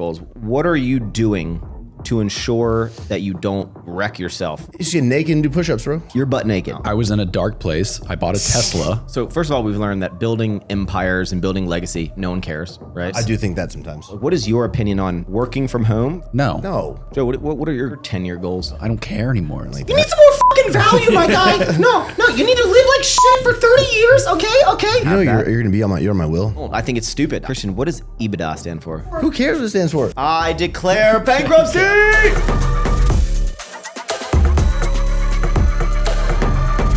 goals. What are you doing to ensure that you don't wreck yourself? You just get naked and do push-ups, bro. You're butt naked. I was in a dark place. I bought a Tesla. So first of all, we've learned that building empires and building legacy, no one cares, right? I do think that sometimes. What is your opinion on working from home? No. No. Joe, what are your 10-year goals? I don't care anymore. Like You need some more fucking value, my guy. No, you need to live like shit for 30 years, okay? You know you're gonna be on my will. Oh, I think it's stupid. Christian, what does EBITDA stand for? Who cares what it stands for? I declare bankruptcy!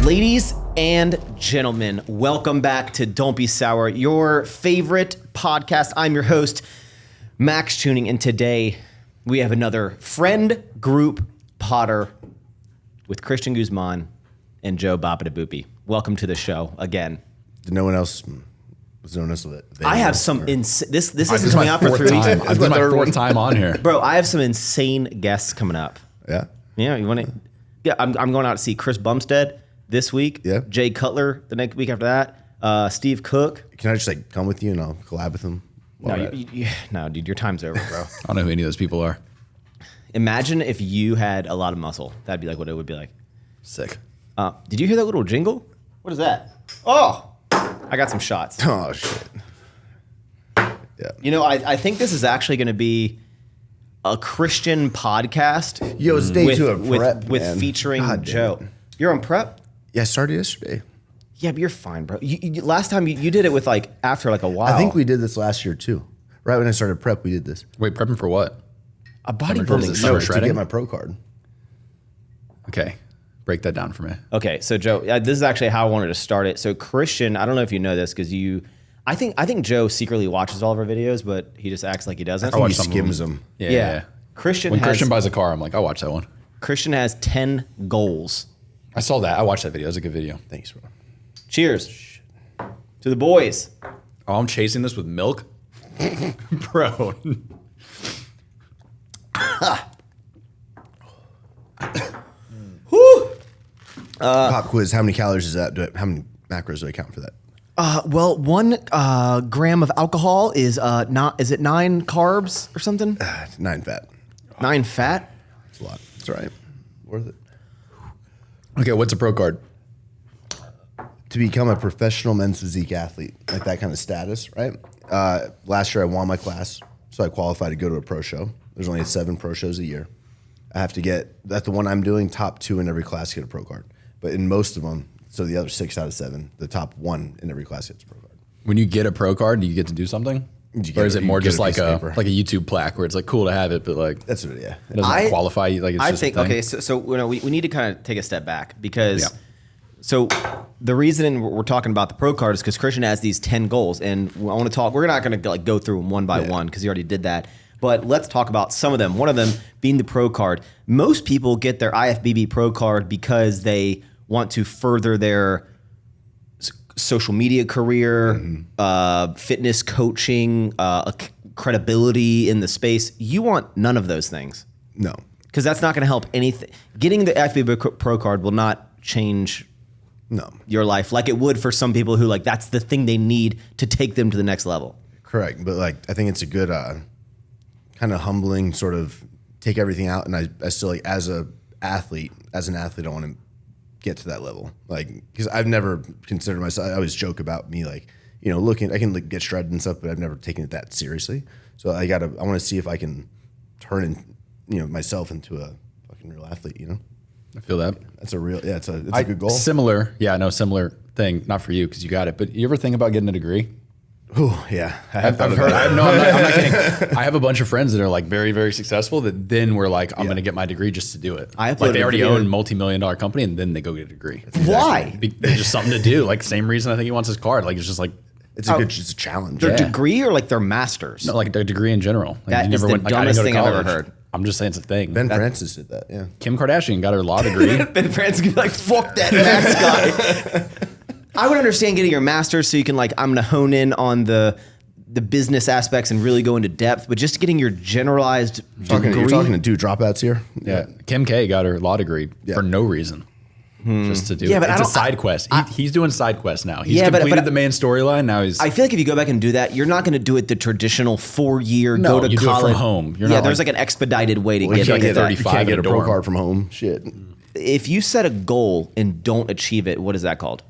Ladies and gentlemen, welcome back to Don't Be Sour, your favorite podcast. I'm your host, Max Tuning, and today we have another friend group Potter with Christian Guzman and Joe Boppity. Welcome to the show again. Did no one else? Was no one else available? I have some this isn't coming out for 3 weeks. This is my fourth time on here. Bro, I have some insane guests coming up. Yeah. Yeah, you want to? Yeah, I'm going out to see Chris Bumstead this week. Yeah. Jay Cutler the next week after that. Steve Cook. Can I just like come with you and I'll collab with him? No, dude, your time's over, bro. I don't know who any of those people are. Imagine if you had a lot of muscle. That'd be like what it would be like. Sick. Did you hear that little jingle? What is that? Oh, I got some shots. Oh shit. Yeah. You know, I think this is actually going to be a Christian podcast. Yo, it's day 2 of prep, with man. featuring God damn Joe. it. You're on prep? Yeah, I started yesterday. Yeah, but you're fine, bro. Last time you did it with like after like a while. I think we did this last year too. Right when I started prep, we did this. Wait, prepping for what? a Summer bodybuilding summer show. To shredding? get my pro card. Okay. Break that down for me. Okay, so Joe, this is actually how I wanted to start it. So Christian, I don't know if you know this because I think Joe secretly watches all of our videos, but he just acts like he doesn't. I think watch he some of skims them. them. Yeah. Christian When has Christian buys a car, I'm like, I'll watch that one. Christian has 10 goals. I saw that. I watched that video. It was a good video. Thanks, bro. Cheers to the boys. Oh, I'm chasing this with milk? Bro. Whew. Pop quiz. How many calories is that? How many macros do I count for that? Well, 1 gram of alcohol is is it 9 carbs or something? 9 fat. 9 fat? It's a lot. It's all right. Worth it. Okay, what's a pro card? To become a professional men's physique athlete, like that kind of status, right? Last year I won my class, so I qualified to go to a pro show. There's only 7 pro shows a year. I have to get, that's the one I'm doing, top 2 in every class get a pro card. But in most of them, so the other 6 out of 7, the top 1 in every class gets a pro card. When you get a pro card, do you get to do something? Or is it more just like a YouTube plaque where it's like cool to have it, but like That's what, yeah. it doesn't qualify you? Like it's I just think a thing? okay, so you know, we need to kind of take a step back because Yeah. so the reason we're talking about the pro card is because Christian has these 10 goals, and I want to talk. We're not going to like go through them one by one because he already did that. But let's talk about some of them. One of them being the pro card. Most people get their IFBB pro card because they want to further their social media career, fitness coaching, credibility in the space. You want none of those things. No. Because that's not going to help anything. Getting the IFBB pro card will not change your life like it would for some people who like that's the thing they need to take them to the next level. Correct. But like, I think it's a good kind of humbling sort of take everything out. And I still like as an athlete, I want to get to that level. Like, because I've never considered myself, I always joke about me like, you know, I can like get shredded and stuff, but I've never taken it that seriously. So I want to see if I can turn myself into a fucking real athlete, you know? I feel that. That's a good goal. Similar thing. Not for you because you got it, but you ever think about getting a degree? Oh yeah, I've heard. I'm not kidding. I have a bunch of friends that are like very, very successful that then were like, I'm going to get my degree just to do it. I like they uploaded already a video. own a multi-million-dollar company and then they go get a degree. Why? It's just something to do. Like same reason I think he wants his card. Like it's just like it's a challenge. Their degree or like their masters? no, like a degree in general. Like That you is never the went, like, I didn't dumbest go to thing I've ever college. heard. I'm just saying it's a thing. Ben Francis did that. Yeah. Kim Kardashian got her law degree. Ben Francis could be like, fuck that Max guy. I would understand getting your master's so you can like, I'm going to hone in on the business aspects and really go into depth, but just getting your generalized You're degree. talking to 2 dropouts here. Yeah. Kim K got her law degree for no reason. just to do Yeah, it. but I It's a don't- side quest. He's doing side quests now. He's Yeah, but- completed but- the main storyline. Now he's I feel like if you go back and do that, you're not going to do it the traditional 4-year No, go to you do it from college. home. You're yeah, not there's like- like an expedited way to Well, get you it. can't get, that. you 35 can't in get a a pro dorm. card from home. Shit. If you set a goal and don't achieve it, what is that called?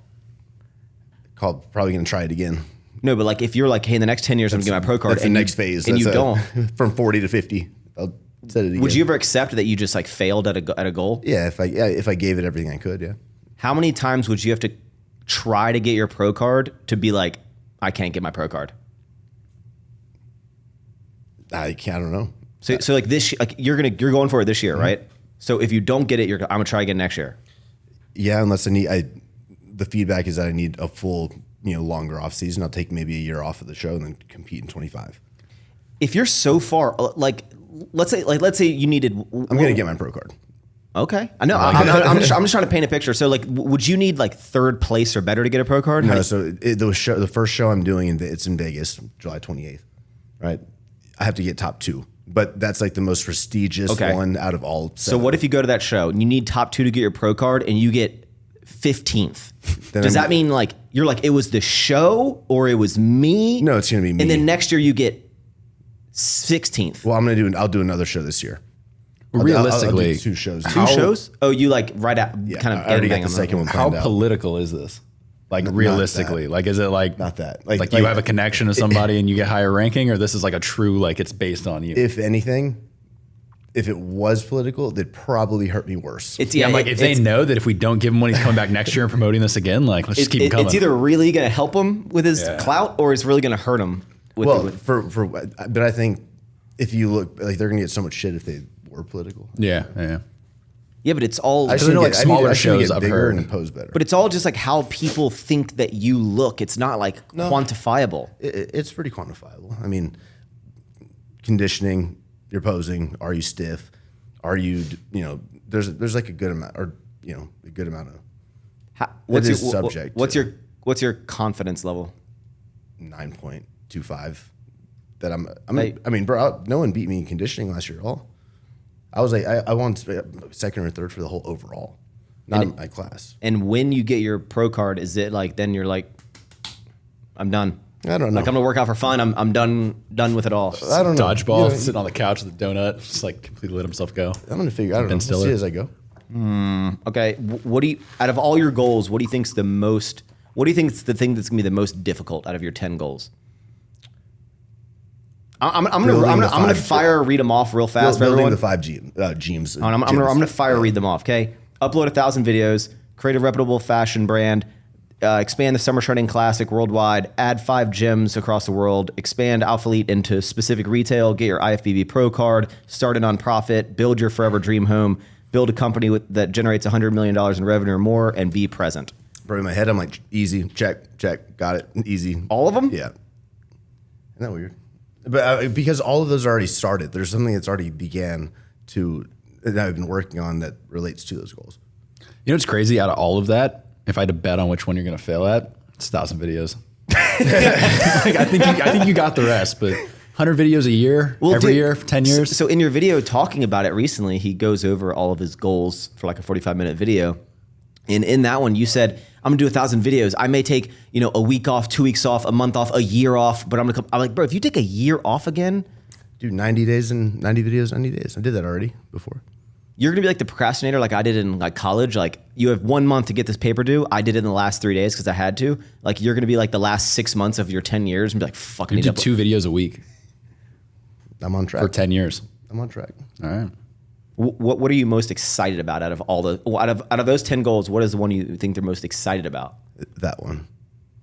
Probably gonna try it again. No, but like if you're like, hey, in the next 10 years, I'm going to get my pro card. That's the and next you, phase. And you That's don't. from 40 to 50. I'll set it again. Would you ever accept that you just like failed at a goal? Yeah, if I gave it everything I could, yeah. How many times would you have to try to get your pro card to be like, I can't get my pro card? I don't know. So like this, like you're going for it this year, right? So if you don't get it, I'm gonna try again next year. Yeah, unless the feedback is that I need a full, longer off season. I'll take maybe a year off of the show and then compete in 25. If you're so far, like let's say you needed. I'm gonna get my pro card. Okay, I know. I'm just trying to paint a picture. So like, would you need like third place or better to get a pro card? No, so the first show I'm doing, it's in Vegas, July 28th, right? I have to get top 2, but that's like the most prestigious one out of all. So what if you go to that show and you need top 2 to get your pro card and you get 15th? Does that mean like you're like it was the show or it was me? No, it's gonna be me. And then next year you get 16th. Well, I'll do another show this year. realistically I'll do 2 shows. Two shows? Oh, you like right at kind of I already got gangbang the on second one how planned out. political is this? Like Not realistically, that. like is it like Not that. Like you have a connection to somebody and you get higher ranking, or this is like a true like it's based on you? If anything, if it was political, it'd probably hurt me worse. It's I'm like, if they know that if we don't give him one, he's coming back next year and promoting this again, like let's just keep him coming. It's either really going to help him with his Yeah. clout or it's really going to hurt him. But I think if you look, like they're gonna get so much shit if they were political. yeah. Yeah, but it's all. I I should know, like, smaller shows get I've bigger heard. and pose better. But it's all just like how people think that you look. It's not like quantifiable. It's pretty quantifiable. I mean, conditioning, you're posing. Are you stiff? Are you? There's like a good amount, or a good amount of. What's is your subject What's to- what's your confidence level? 9.25. That Hey. I mean, bro, no one beat me in conditioning last year at all. I was like, I won second or third for the whole overall, not in my class. And when you get your pro card, is it like then you're like, I'm done. I don't know. Like I'm gonna work out for fun. I'm done with it all. I don't know. Dodgeball, Yeah, sitting on the couch with a donut, just like completely let himself go. I'm gonna figure. I don't know. We'll Stiller. see as I go. Okay. What do you out of all your goals? What do you think's the most? What do you think is the thing that's gonna be the most difficult out of your 10 goals? I'm gonna fire read them off real fast for Building everyone. the 5 gyms. I'm gonna fire read them off. Okay, upload 1,000 videos, create a reputable fashion brand, expand the Summer Training Classic worldwide, add 5 gyms across the world, expand Alphaland into specific retail, get your IFBB Pro card, start a nonprofit, build your forever dream home, build a company that generates $100 million in revenue or more, and be present. Bro, in my head, I'm like, easy, check, got it, easy. All of them? Yeah. Isn't that weird? But because all of those already started. There's something that's already began that I've been working on that relates to those goals. You know what's crazy? Out of all of that, if I had to bet on which one you're going to fail at, it's 1,000 videos. Like, I think you got the rest, but 100 videos a year, every year for 10 years. So in your video talking about it recently, he goes over all of his goals for like a 45-minute video. And in that one, you said, I'm gonna do 1,000 videos. I may take, a week off, 2 weeks off, a month off, a year off, but I'm like, bro, if you take a year off again, Do 90 days and 90 videos, 90 days. I did that already before. you're gonna be like the procrastinator like I did in like college. Like you have 1 month to get this paper due. I did it in the last 3 days because I had to. Like you're gonna be like the last 6 months of your 10 years and be like, fuck, I You need did to 2 videos a week I'm on track. for 10 years. I'm on track. All right. What are you most excited about out of all the out of those 10 goals? What is the one you think they're most excited about? That one.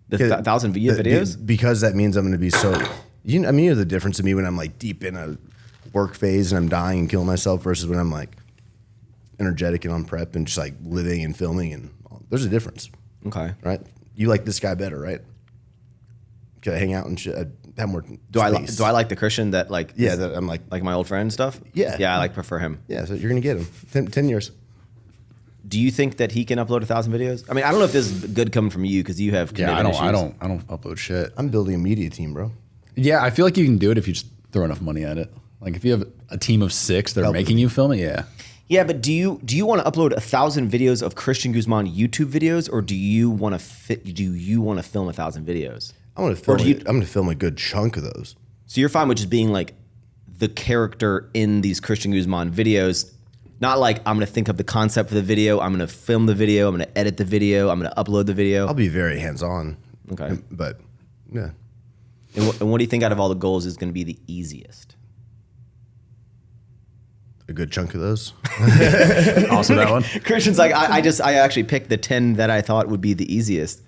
The 1,000 videos? Because that means I'm going to be so. You know the difference to me when I'm like deep in a work phase and I'm dying and killing myself versus when I'm like energetic and on prep and just like living and filming and there's a difference, Okay. right? You like this guy better, right? Could I hang out and shit? I'd have more. Do I space. like the Christian that like Yeah, is that I'm like my old friend and stuff? Yeah. Yeah, I prefer him. yeah. So you're gonna get him 10 years. Do you think that he can upload 1,000 videos? I mean, I don't know if this is good coming from you because you have Yeah, I commitment issues. don't upload shit. I'm building a media team, bro. Yeah, I feel like you can do it if you just throw enough money at it. Like if you have a team of 6 that are making you film it, yeah. Yeah, but do you want to upload 1,000 videos of Christian Guzman YouTube videos, or do you want to film 1,000 videos? I'm gonna film a good chunk of those. So you're fine with just being like the character in these Christian Guzman videos, not like I'm gonna think of the concept for the video, I'm gonna film the video, I'm gonna edit the video, I'm gonna upload the video. I'll be very hands-on. Okay. But yeah. And what do you think out of all the goals is gonna be the easiest? A good chunk of those. Also that one. Christian's like, I actually picked the 10 that I thought would be the easiest.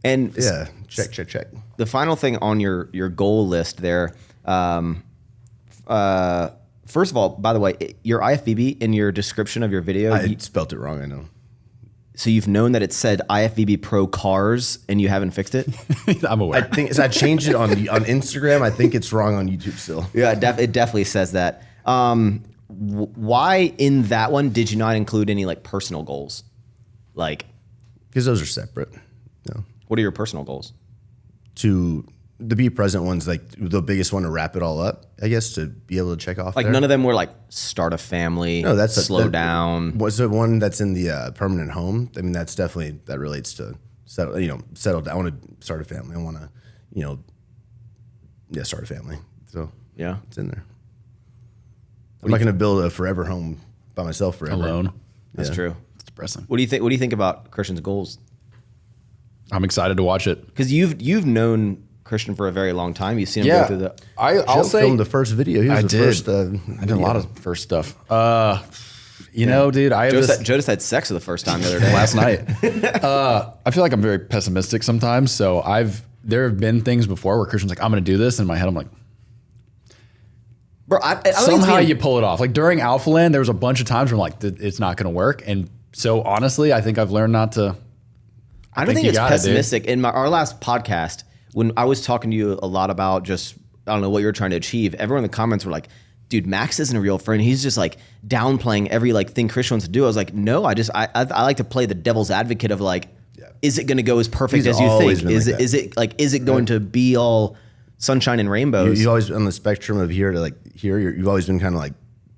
And Yeah. Check. the final thing on your goal list there, first of all, by the way, your IFBB in your description of your video, I spelt it wrong, I know. so you've known that it said IFBB Pro Cars and you haven't fixed it? I'm aware. I think I changed it on Instagram. I think it's wrong on YouTube still. Yeah, it definitely says that. Why in that one did you not include any like personal goals? Like, Because those are separate. what are your personal goals? To the be present one's like the biggest one to wrap it all up, I guess, to be able to check off. Like there. none of them were like start a family, No, that's slow down. Was the one that's in the permanent home? I mean, that's definitely that relates to settle down. I want to start a family. I want to, start a family. So Yeah. it's in there. I'm not going to build a forever home by myself forever. Alone. That's Yeah. true. It's depressing. What do you think about Christian's goals? I'm excited to watch it. Because you've known Christian for a very long time. You've seen him go through the. I'll Joe say filmed the first video. He was I the did. first. I did a lot of first stuff. Dude, I Joe just had sex for the first time the other day. last night. I feel like I'm very pessimistic sometimes. So there have been things before where Christian's like, I'm going to do this. In my head, I'm like, Bro, I don't think it's somehow being- you pull it off. Like during Alphaland, there was a bunch of times where I'm like, it's not going to work. And so honestly, I think I've learned not to. I don't think you it's got it, dude. pessimistic. In our last podcast, when I was talking to you a lot about just, I don't know, what you're trying to achieve, everyone in the comments were like, dude, Max isn't a real friend. He's just like downplaying every like thing Christian wants to do. I was like, no, I like to play the devil's advocate of like, is it going to go as perfect He's as you always think? been Is like it, that. is it going to be all sunshine and rainbows? You've always on the spectrum of here to like here. You've always been kind of like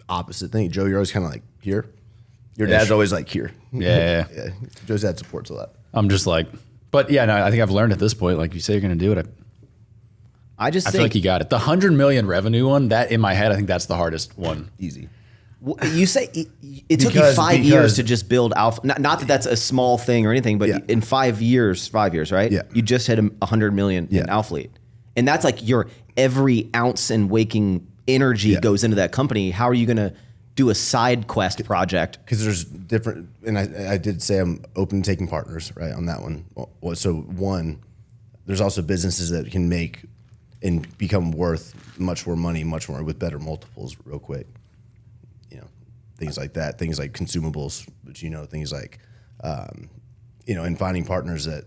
opposite thing. Joe, you're always kind of like here. Your dad's always like here. Yeah. Yeah. Joe's dad supports a lot. I'm just like, but yeah, no, I think I've learned at this point, like you say you're going to do it. I just I think feel like you got it. The 100 million revenue one, that in my head, I think that's the hardest one. Easy. you say it took you Because- 5 years to just build Alpha. Not that that's a small thing or anything, but Yeah. in 5 years, right? Yeah. You just hit 100 million in Yeah. Alphaland. And that's like your every ounce and waking energy Yeah. goes into that company. How are you going to do a side quest project? Because there's different, and I did say I'm open to taking partners, right, on that one. So one, there's also businesses that can make and become worth much more money, much more with better multiples real quick. Things like that, things like consumables, which things like, and finding partners that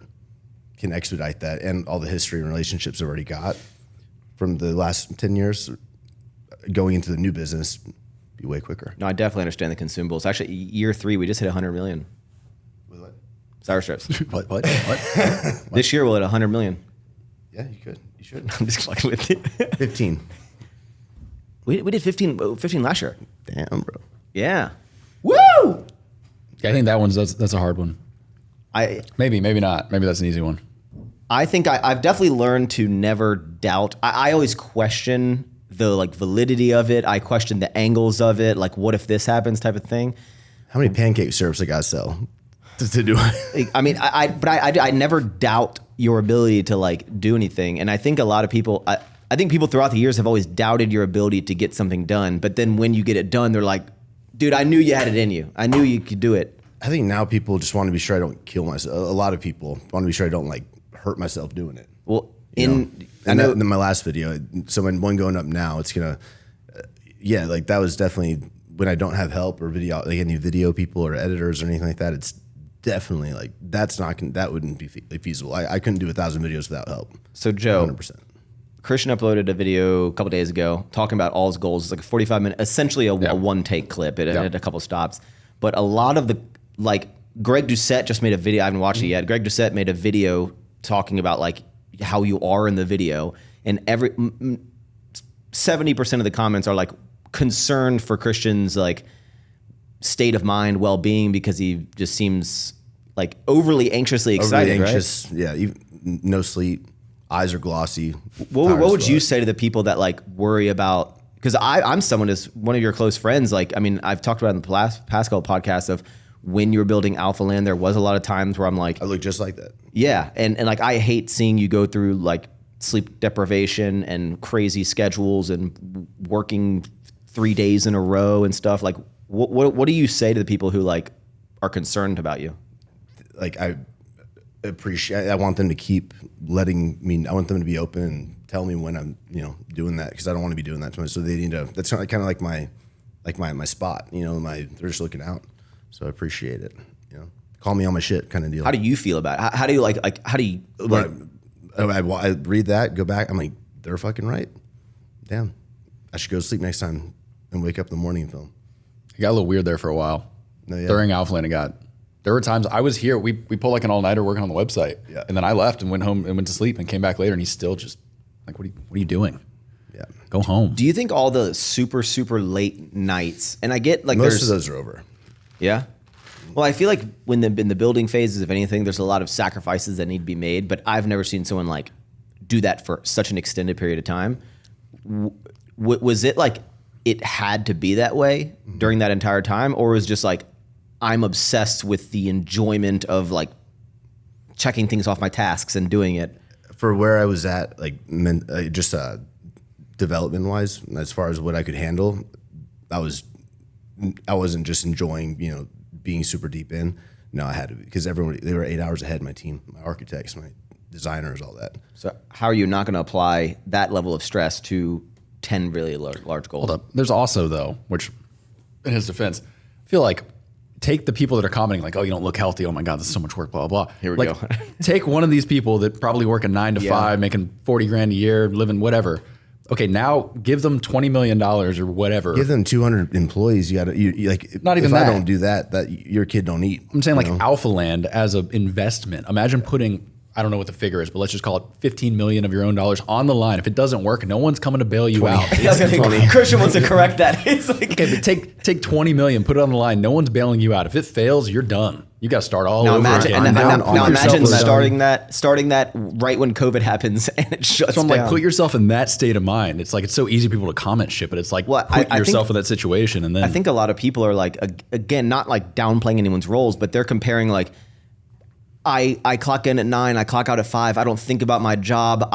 can expedite that, and all the history and relationships I've already got from the last 10 years, going into the new business, be way quicker. No, I definitely understand the consumables. Actually, year 3, we just hit 100 million. With what? Sour strips. What? This year we'll hit 100 million. Yeah, you could. You should. I'm just fucking with you. 15. We did 15 last year. Damn, bro. Yeah. Woo! Yeah, I think that that's a hard one. Maybe not. Maybe that's an easy one. I think I've definitely learned to never doubt. I always question the like validity of it. I question the angles of it. Like, what if this happens type of thing. How many pancake syrups I gotta sell to do it? I mean, I never doubt your ability to like do anything. And I think a lot of people, I think people throughout the years have always doubted your ability to get something done. But then when you get it done, they're like, dude, I knew you had it in you. I knew you could do it. I think now people just want to be sure I don't kill myself. A lot of people want to be sure I don't like hurt myself doing it. Well, In my last video, so when one going up now, it's gonna, like that was definitely when I don't have help or video, like any video people or editors or anything like that. It's definitely like that wouldn't be feasible. I couldn't do 1,000 videos without help. So Joe, 100%. Christian uploaded a video a couple days ago talking about all his goals. It's like a 45-minute, essentially a one take clip. It had a couple stops, but a lot of the like Greg Doucette just made a video. I haven't watched it yet. Greg Doucette made a video talking about like how you are in the video, and 70% of the comments are like concerned for Christian's like state of mind, well-being, because he just seems like overly anxiously excited, Overly anxious, right? Yeah, no sleep, eyes are glossy. What would you say to the people that like worry about, because I'm someone, as one of your close friends, like, I mean, I've talked about in the past couple podcasts of when you were building Alphaland, there was a lot of times where I'm like, I look just like that. Yeah. And like, I hate seeing you go through like sleep deprivation and crazy schedules and working 3 days in a row and stuff. Like, what do you say to the people who like are concerned about you? Like, I want them to keep letting me, I want them to be open and tell me when I'm, doing that, because I don't want to be doing that too much. So they need to, that's kind of like my spot, they're just looking out. So I appreciate it, call me on my shit kind of deal. How do you feel about it? How do you like how do you like, I read that, go back, I'm like, they're fucking right. Damn, I should go to sleep next time and wake up in the morning and film. It got a little weird there for a while. No, yeah. During Alphaland, there were times I was here, we pulled like an all-nighter working on the website. Yeah. And then I left and went home and went to sleep and came back later, and he's still just like, what are you doing? Yeah. Go home. do you think all the super, super late nights, and I get like Most of those are over. Yeah. Well, I feel like when in the building phases, if anything, there's a lot of sacrifices that need to be made, but I've never seen someone like do that for such an extended period of time. Was it like it had to be that way during that entire time, or was it just like, I'm obsessed with the enjoyment of like checking things off my tasks and doing it? For where I was at, like development wise, as far as what I could handle, I wasn't just enjoying, being super deep in. No, I had to be, because they were 8 hours ahead. My team, my architects, my designers, all that. So how are you not going to apply that level of stress to 10 really large goals? Hold up. There's also, though, which in his defense, I feel like take the people that are commenting like, oh, you don't look healthy. Oh my God, this is so much work, blah, blah, blah. Here we go. Take one of these people that probably work a 9 to 5, making 40 grand a year, living whatever. Okay, now give them $20 million or whatever. Give them 200 employees. You like, not even if that. I don't do that your kid don't eat. I'm saying like Alphaland as an investment. Imagine putting, I don't know what the figure is, but let's just call it 15 million of your own dollars on the line. If it doesn't work, no one's coming to bail you out. Christian wants to correct that. He's like, okay, but take 20 million, put it on the line. No one's bailing you out. If it fails, you're done. You got to start all over again. Now imagine starting that right when COVID happens and it shuts so I'm down. like, put yourself in that state of mind. It's like, it's so easy for people to comment shit, but it's like, put yourself in that situation. And then I think a lot of people are like, again, not like downplaying anyone's roles, but they're comparing like, I clock in at 9, I clock out at 5. I don't think about my job.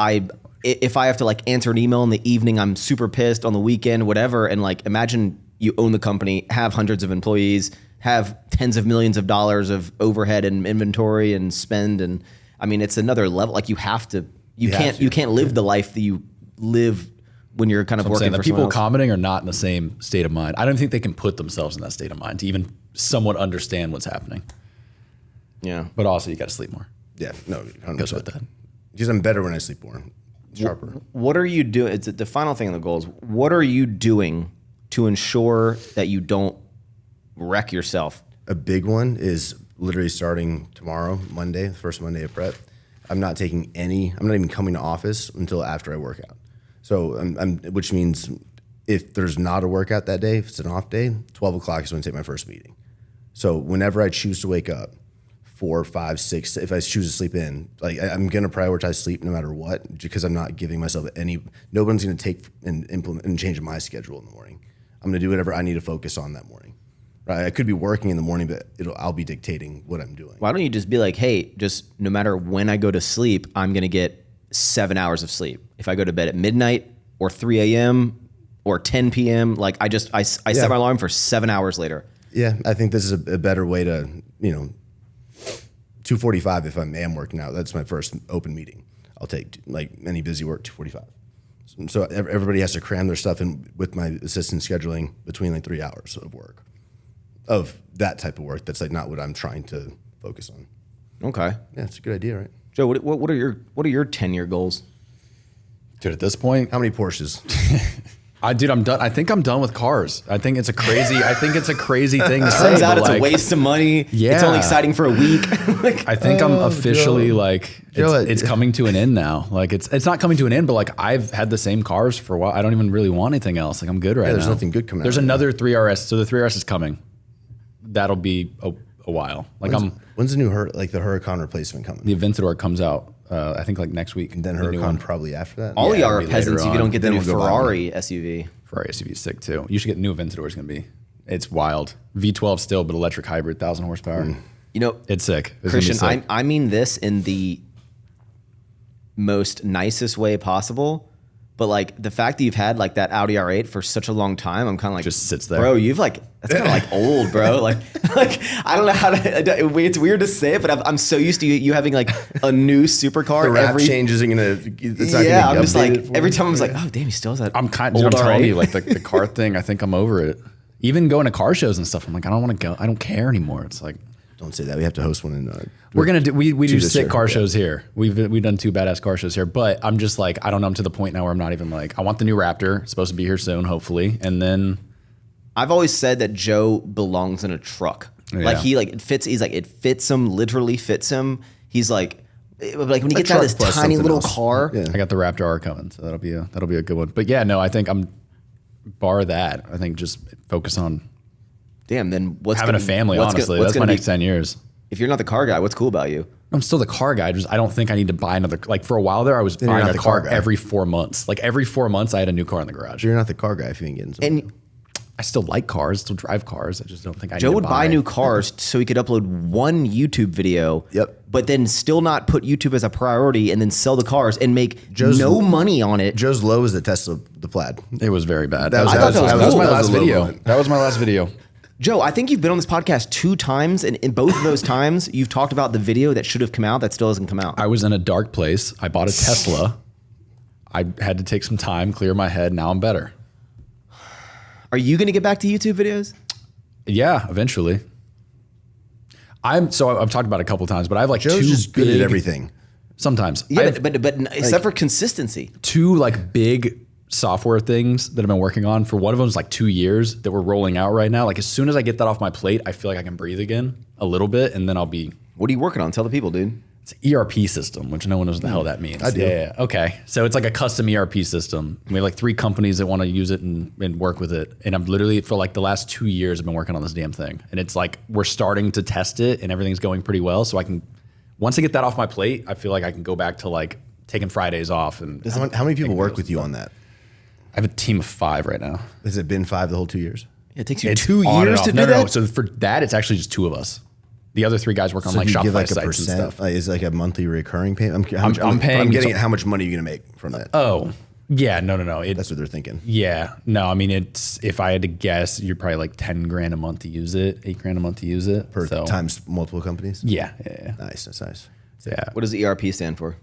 If I have to like answer an email in the evening, I'm super pissed. On the weekend, whatever. And like, imagine you own the company, have hundreds of employees, have tens of millions of dollars of overhead and inventory and spend. And I mean, it's another level. Like you can't live the life that you live when you're kind of working for people someone else. commenting are not in the same state of mind. I don't think they can put themselves in that state of mind to even somewhat understand what's happening. Yeah. But also you got to sleep more. Yeah, no, 100%. Goes with that. Because I'm better when I sleep more, sharper. What are you doing? It's the final thing on the goals. What are you doing to ensure that you don't wreck yourself? A big one is literally starting tomorrow, Monday, the first Monday of prep. I'm not even coming to office until after I work out. So which means if there's not a workout that day, if it's an off day, 12 o'clock is when I take my first meeting. So whenever I choose to wake up, 4, 5, 6, if I choose to sleep in, like I'm going to prioritize sleep no matter what, because I'm not giving myself no one's going to take and implement and change my schedule in the morning. I'm going to do whatever I need to focus on that morning. Right? I could be working in the morning, but I'll be dictating what I'm doing. Why don't you just be like, hey, just no matter when I go to sleep, I'm going to get 7 hours of sleep. If I go to bed at midnight or 3 a.m. or 10 p.m., like I set my alarm for 7 hours later. Yeah, I think this is a better way to, 2:45 if I am working out. That's my first open meeting. I'll take, like any busy work, 2:45. So everybody has to cram their stuff in with my assistant scheduling between like 3 hours of work, of that type of work. That's like not what I'm trying to focus on. Okay. Yeah, it's a good idea, right? Joe, what are your 10-year goals? Dude, at this point, How many Porsches? I'm done. I think I'm done with cars. I think it's a crazy thing to say. Turns out but it's like, a waste of money. Yeah. It's only exciting for a week. I think I'm officially Joe. like, Joe, it's coming to an end now. Like it's not coming to an end, but like I've had the same cars for a while. I don't even really want anything else. Like I'm good right now. There's nothing good coming out There's of it. another 3RS. So the 3RS is coming. that'll be a while. Like When's the new the Huracan replacement coming? the Aventador comes out, I think like next week. And then the new Huracan one. probably after that. All Yeah, y'all are it'll be peasants later if you don't on. get the Then new we'll go buy one. Ferrari SUV. Ferrari SUV is sick too. You should get the new Aventador. Is gonna be. It's wild. V12 still, but electric hybrid, 1,000 horsepower. You know, It's sick. It's Christian, gonna be sick. I mean this in the most nicest way possible. But like the fact that you've had like that Audi R8 for such a long time, I'm kind of like, Just sits there. bro. You've like that's kind of like old, bro. Like I don't know how to. It's weird to say it, but I'm so used to you having like a new supercar The wrap every. change isn't gonna. It's not Yeah, gonna I'm just updated like for every you. time I'm just like, oh damn, he still has that. I'm kind. old I'm telling R8. you, like the car thing. I think I'm over it. Even going to car shows and stuff. I'm like, I don't want to go. I don't care anymore. It's like Don't say that. We have to host one in. we're gonna do. We do this sick year. car Yeah. shows here. We've done 2 badass car shows here. But I'm just like, I don't know. I'm to the point now where I'm not even like, I want the new Raptor. It's supposed to be here soon, hopefully, and then. I've always said that Joe belongs in a truck. Like Yeah. he like it fits. He's like it fits him. Literally fits him. He's like when he gets out of this truck plus tiny something little else. car. Yeah. I got the Raptor R coming, so that'll be a good one. But yeah, no, I think I'm bar that. I think just focus on Damn. Then what's having gonna, a family. what's Honestly, gonna, that's my gonna next 10 years. If you're not the car guy, what's cool about you? I'm still the car guy. I don't think I need to buy another. Like for a while there, I was you're buying not a the car car guy. every 4 months. Like every 4 months, I had a new car in the garage. You're not the car guy if you ain't getting something. And I still like cars, still drive cars. I just don't think I. Joe need to would buy new cars so he could upload one YouTube video. Yep. But then still not put YouTube as a priority and then sell the cars and make Joe's- no money on it. Joe's low is the Tesla, the Plaid. It was very bad. That was- I thought that was my cool. last That was a low video. moment. That was my last video. Joe, I think you've been on this podcast 2 times, and in both of those times, you've talked about the video that should have come out that still hasn't come out. I was in a dark place. I bought a Tesla. I had to take some time, clear my head. Now I'm better. Are you going to get back to YouTube videos? Yeah, eventually. I've talked about it a couple times, but I have like Joe's 2 just good big, at everything. Sometimes. I Yeah, have but except for consistency. 2 like big software things that I've been working on. For one of them is like 2 years that we're rolling out right now. Like as soon as I get that off my plate, I feel like I can breathe again a little bit, and then I'll be. What are you working on? Tell the people, dude. It's an ERP system, which no one knows what the hell that means. I do. Yeah. Okay. So it's like a custom ERP system. We have like 3 companies that want to use it and work with it. And I'm literally for like the last 2 years, I've been working on this damn thing. And it's like we're starting to test it, and everything's going pretty well. So I can, once I get that off my plate, I feel like I can go back to like taking Fridays off. And How many people work with you on that? I have a team of 5 right now. Has it been 5 the whole 2 years? It takes you It's 2 on and years off. to do no, that? No. So for that, it's actually just 2 of us. The other 3 guys work on So like do you Shopify give like a sites and percent? stuff. Like, is it like a monthly recurring payment? I'm paying- I'm getting at how much money are you gonna make from that? Oh, yeah. No. That's what they're thinking. Yeah. No, I mean, it's, if I had to guess, you're probably like 10 grand a month to use it, 8 grand a month to use it. Per So, times multiple companies. Yeah. Nice. That's nice. Yeah. What does the ERP stand for?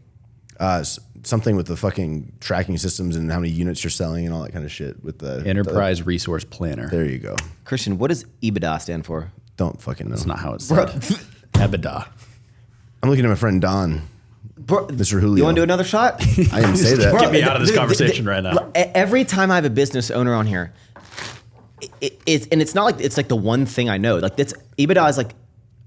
Something with the fucking tracking systems and how many units you're selling and all that kind of shit with the Enterprise Resource Planner. There you go. Christian, what does EBITDA stand for? Don't fucking know. That's not how it's said. EBITDA. I'm looking at my friend Don, Bro, Mr. Julio. You want to do another shot? I didn't say that. Get me out of this Dude, conversation right now. Every time I have a business owner on here, it's not like it's like the one thing I know. Like that's EBITDA is like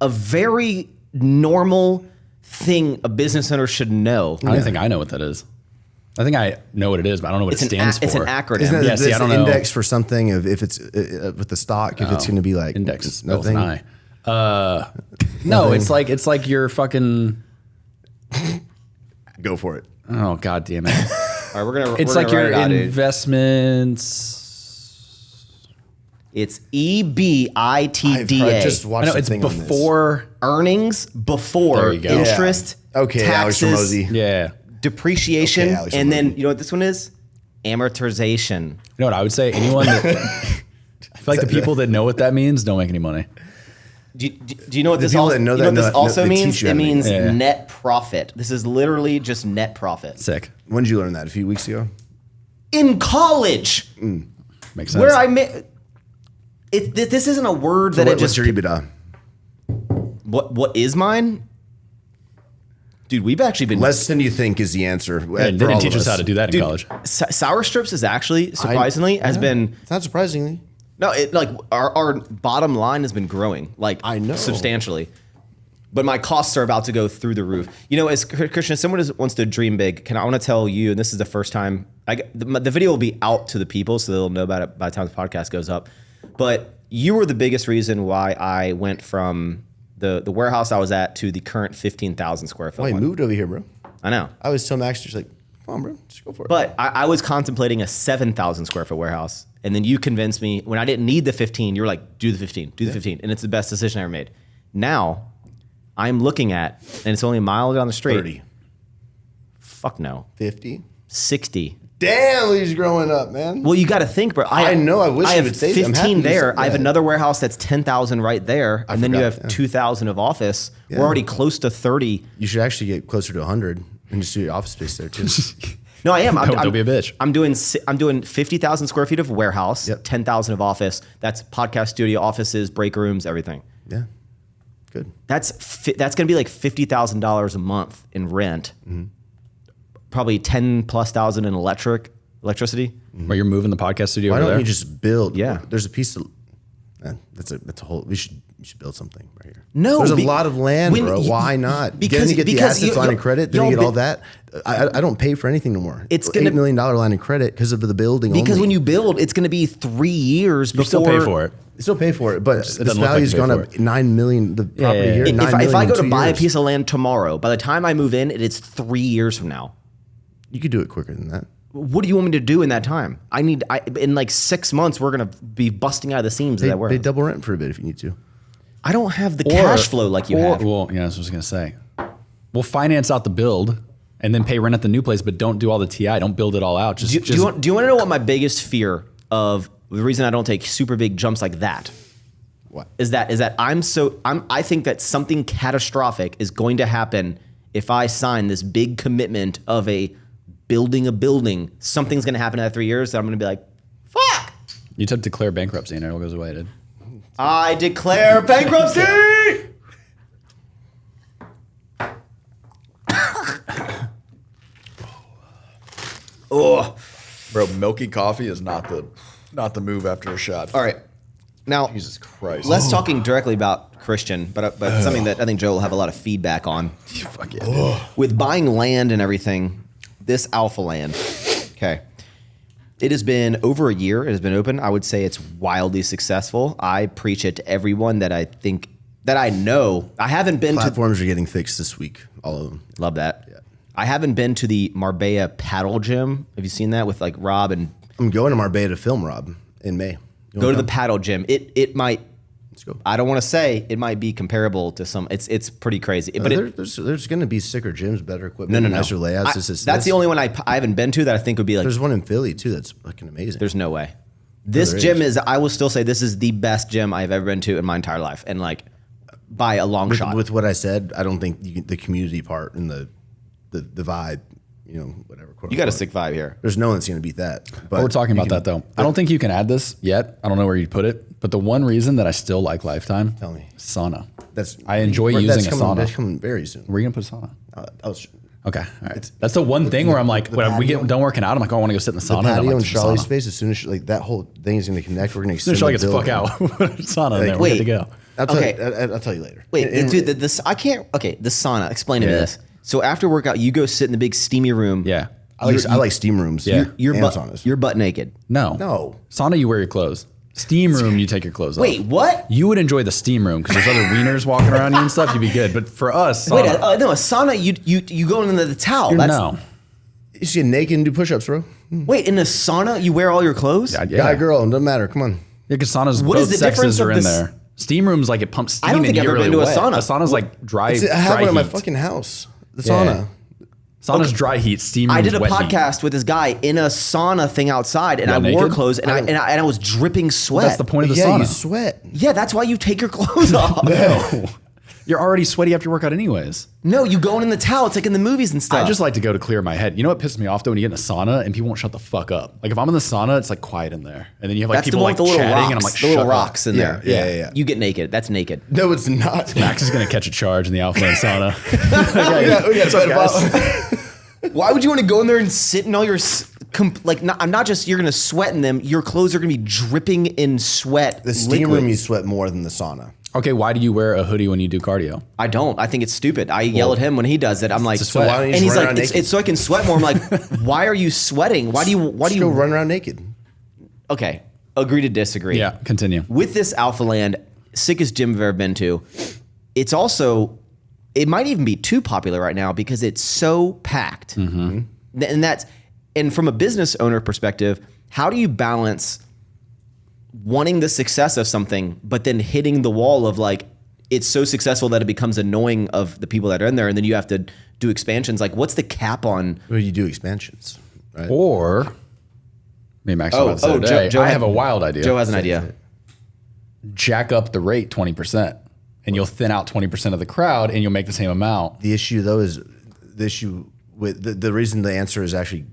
a very normal thing a business owner should know. I don't think I know what that is. I think I know what it is, but I don't know what it stands for. It's an acronym. Isn't that Yeah, see, I this don't know. index for something of if it's with the stock, if it's going to be like Index is spelled with nothing? an I. No, it's like your fucking. Go for it. Oh, God damn it. All right, we're gonna. It's we're like gonna your write it out, dude. investments. It's EBITDA. I just watched I know the it's thing on this. before. Earnings before There you go. interest, Okay, Alex taxes, Ramosi. Yeah. depreciation, Okay, Alex and then Ramosi. you know what this one is? Amortization. You know what I would say? Anyone that. I feel like the people that know what that means don't make any money. Do you know what this people also, that know you know that what this know- also they means? teach you It how to make means it. Yeah. net profit. This is literally just net profit. Sick. When did you learn that? A few weeks ago? In college, Makes sense. where I made it, this isn't a word that it What's just. your EBITDA? What is mine? Dude, we've actually been. Less than you think is the answer. They didn't teach us how to do that in college. Sour strips is actually surprisingly has been. It's not surprisingly. No, it like our bottom line has been growing like I know. substantially, but my costs are about to go through the roof. You know, as Christian, as someone who wants to dream big, I want to tell you, and this is the first time the video will be out to the people, so they'll know about it by the time the podcast goes up. But you were the biggest reason why I went from the warehouse I was at to the current 15,000 square foot Well, you one. moved over here, bro. I know. I was telling Max, she's like, come on, bro, just go for it. But I was contemplating a 7,000 square foot warehouse. And then you convinced me when I didn't need the 15, you were like, do the 15, do the 15. And it's the best decision I ever made. Now I'm looking at, and it's only a mile down the street. 30. Fuck no. 50. 60. Damn, he's growing up, man. Well, you got to think, bro. I know, I wish I you have would say that. I'm happy 15 you there. said I have that. another warehouse that's 10,000 right there. And then you forgot, have yeah. 2,000 of office. Yeah. We're already close to 30. You should actually get closer to 100 and just do your office space there too. No, I am. Don't be a bitch. I'm doing 50,000 square feet of warehouse, Yep. 10,000 of office. That's podcast studio, offices, break rooms, everything. Yeah, good. That's going to be like $50,000 a month in rent. Mm-hmm. Probably 10 plus thousand in electricity. Where you're moving the podcast studio Why over don't there? you just build? Yeah. There's a piece of that's a whole. You should build something right here. No, there's a lot of land, when bro. you- Why not? because- Then you get the because assets you- line of credit. Then y'all you get all bi- that. I don't pay for anything no more. It's gonna- $8 million line of credit because of the building. Because only. when you build, it's going to be 3 years You before. still pay for it. You still pay for it, but doesn't this look like value's you pay gone for up it. $9 million. The property yeah, here, yeah. $9 If I million go in to 2 buy a years. piece of land tomorrow, by the time I move in, it's 3 years from now. You could do it quicker than that. What do you want me to do in that time? In like 6 months, we're going to be busting out of the seams of that They warehouse. double rent for a bit if you need to. I don't have the cash flow like you have. Well, yeah, that's what I was going to say. We'll finance out the build and then pay rent at the new place, but don't do all the TI. Don't build it all out. Do you want to know what my biggest fear of the reason I don't take super big jumps like that What? is that I think that something catastrophic is going to happen if I sign this big commitment of building a building. Something's going to happen in that 3 years that I'm going to be like, fuck. You took declare bankruptcy and it all goes away, dude. I declare bankruptcy. Oh, Bro, milky coffee is not the move after a shot. all right. Now, Jesus Christ. less talking directly about Christian, but something that I think Joe will have a lot of feedback on. Fuck yeah, dude. With buying land and everything, this Alphaland, okay, it has been over a year. It has been open. I would say it's wildly successful. I preach it to everyone that I know. I haven't been to. Platforms are getting fixed this week. All of them. Love that. I haven't been to the Marbella paddle gym. Have you seen that with like Rob and I'm going to Marbella to film Rob in May. You go wanna to the come? paddle gym? It might. Let's go. I don't want to say it might be comparable to some. It's pretty crazy. But there's going to be sicker gyms, better equipment, no. nicer layouts. That's the only one I haven't been to that I think would be like. There's one in Philly too. That's fucking amazing. There's no way. This there gym is. is. I will still say this is the best gym I've ever been to in my entire life, and like by a long shot. with what I said, I don't think the community part and the vibe, whatever. You got a sick vibe here. There's no one that's going to beat that. But We're talking you about can- that though. I don't think you can add this yet. I don't know where you'd put it. But the one reason that I still like Lifetime, Tell me. sauna. I enjoy using that's a coming, sauna. That's coming very soon. Where are you gonna put a sauna? I was, Okay, all right. That's the one thing where I'm like, when we get done working out, I'm like, oh, I want to go sit in the the sauna. and I'm patio like, and Charlie's sauna. space. As soon as that whole thing is going to connect, we're going to As soon as Charlie gets the fuck out, sauna in there. We're Wait. good to go. I'll tell Okay. you. I'll tell you later. Wait, And- dude, this I can't. Okay, the sauna. Explain to me Yeah. this. So after workout, you go sit in the big steamy room. Yeah. I like steam rooms. Yeah. You're and butt. saunas. You're butt naked. No. No. Sauna, you wear your clothes. Steam room, you take your clothes off. Wait, what? You would enjoy the steam room because there's other wieners walking around you and stuff. You'd be good. But for us, sauna, Wait, no, a sauna. You go into the towel. no. You just get naked and do push-ups, bro. Wait, in a sauna, you wear all your clothes? Yeah, Guy, girl, doesn't matter. Come on. Yeah, because saunas, What both is the sexes difference of are in this- there. Steam room's like it pumps steam I don't and think you I've get ever really been to a wet. sauna. A sauna's like dry. I have dry one in my heat. fucking house. The Yeah. sauna. Sauna's dry heat. Steam room's I did a wet heat. podcast with this guy in a sauna thing outside, and You I got wore naked? clothes, and I was dripping sweat. That's the point of the Yeah, sauna. you sweat. Yeah, that's why you take your clothes off. No. You're already sweaty after your workout anyways. No, you go in the towel. It's like in the movies and stuff. I just like to go to clear my head. You know what pisses me off though? When you get in a sauna and people won't shut the fuck up. Like if I'm in the sauna, it's like quiet in there. And then you have like that's the people one like with the little chatting rocks. and I'm like, the shut little up. rocks in there. Yeah. You get naked. That's naked. No, it's not. Max is going to catch a charge in the Alphaland sauna. we got guys. Why would you want to go in there and sit in all your I'm not just you're gonna sweat in them. Your clothes are gonna be dripping in sweat. The steam room, you sweat more than the sauna. Okay, why do you wear a hoodie when you do cardio? I don't. I think it's stupid. I yell at him when he does it. I'm like, So why don't you and just he's run like, around it's naked? so I can sweat more. I'm like, why are you sweating? Why do you Go run around naked. Okay, agree to disagree. Yeah, continue. With this Alphaland, sickest gym I've ever been to, it's also, it might even be too popular right now because it's so packed. And and from a business owner perspective, how do you balance wanting the success of something, but then hitting the wall of like, it's so successful that it becomes annoying of the people that are in there, and then you have to do expansions. Like, what's the cap on? Well, you do expansions, right? Or, me and Max talked about this the other day. Joe I had- have a wild idea. Joe has an idea. Jack up the rate 20%, and you'll thin out 20% of the crowd, and you'll make the same amount. The issue though is the issue with the reason the answer is actually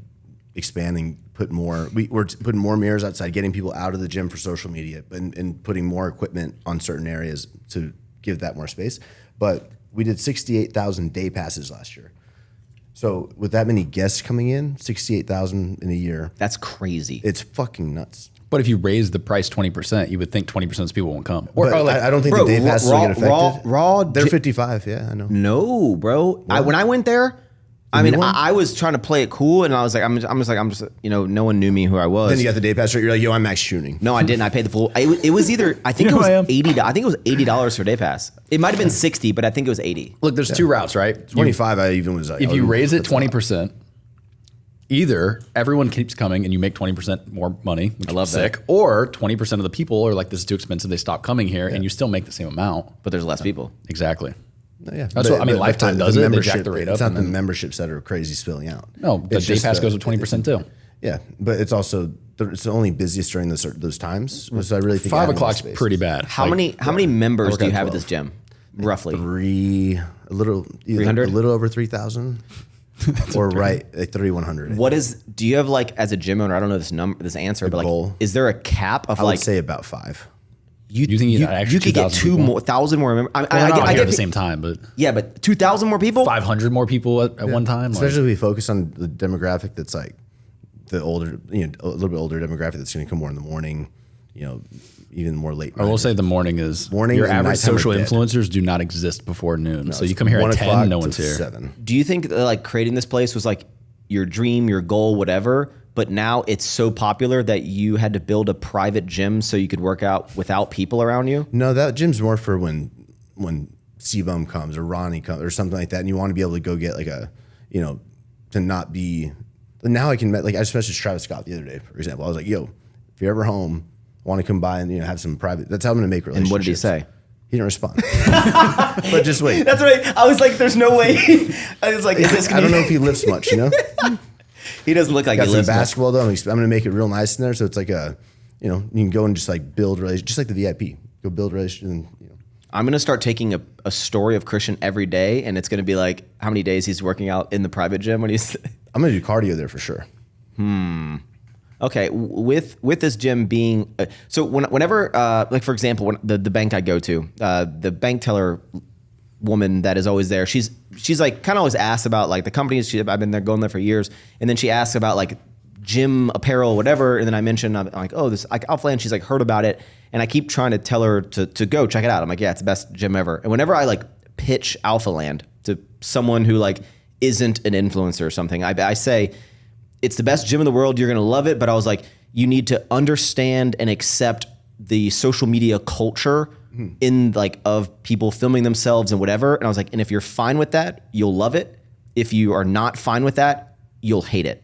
expanding. We're putting more mirrors outside, getting people out of the gym for social media, and putting more equipment on certain areas to give that more space. But we did 68,000 day passes last year. So with that many guests coming in, 68,000 in a year, That's crazy. it's fucking nuts. But if you raise the price 20%, you would think 20% of people won't come. But I don't think bro, the day passes raw- will get affected. They're gy- 55, yeah, I know. No, bro. When I went there, I new mean, one? I was trying to play it cool, and I was like, I'm just, you know, no one knew me who I was. Then you got the day pass rate, you're like, yo, I'm max shooting. No, I didn't. I paid the full. It was either I think You it know was who I am? $80. I think it was $80 for day pass. It might have been 60, but I think it was 80. Look, there's two routes, right? 25, I even was like, If oh, you raise it that's a lot. 20%, either everyone keeps coming and you make 20% more money, which I love is that. sick, or 20% of the people are like, this is too expensive, they stop coming here, and you still make the same amount. But there's less people. Exactly. Yeah, That's what- I mean, Lifetime does it, they jack the rate It's up not and the then- memberships that are crazy spilling out. No, the It's day just pass the- goes with 20% too. Yeah, but it's also it's only busiest during those times. So I really think 5 adding more o'clock's space pretty is- bad. How many members work do you at have at 12. this gym? Roughly. a little 300? a little over 3,000, or right like 3,100. What is? Do you have like as a gym owner? I don't know this answer, but like, goal? is there a cap of I would like say about 5. You think you got extra you could get 2,000 two people? more 1,000 more members? Well, not all here at the same time, but Yeah, but 2,000 more people. 500 more people at one time. Like, Especially if we focus on the demographic that's like the older, a little bit older demographic that's going to come more in the morning, even more late. I will say the morning is Morning your and average nighttime are social dead. influencers do not exist before noon. so it's you come here 1 at 10, o'clock no to one's here. 7. Do you think that, like creating this place was like your dream, your goal, whatever? But now it's so popular that you had to build a private gym so you could work out without people around you? No, that gym's more for when C-Bum comes or Ronnie comes or something like that, and you want to be able to go get like to not be. Now I can I just messaged Travis Scott the other day, for example. I was like, yo, if you're ever home, want to come by and have some private. That's how I'm going to make relationships. And what did he say? He didn't respond. But just wait. That's what I was like. There's no way. I was like, is this? I don't know if he lifts much. He doesn't look like Got he some lives much. basketball though. I'm going to make it real nice in there, so it's like you can go and just like build relationships, just like the VIP. Go build relationships. And, I'm gonna start taking a story of Christian every day, and it's gonna be like how many days he's working out in the private gym when he's. I'm going to do cardio there for sure. Okay, with this gym being so whenever like for example when the bank I go to the bank teller woman that is always there, she's like kind of always asks about like the companies. I've been there going there for years, and then she asks about like gym apparel, whatever, and then I mentioned I'm like, oh, this like Alphaland. She's like heard about it, and I keep trying to tell her to go check it out. I'm like, yeah, it's the best gym ever. And whenever I like pitch Alphaland to someone who like isn't an influencer or something, I say it's the best gym in the world. You're gonna love it, but I was like, you need to understand and accept the social media culture in like of people filming themselves and whatever. And I was like, and if you're fine with that, you'll love it. If you are not fine with that, you'll hate it.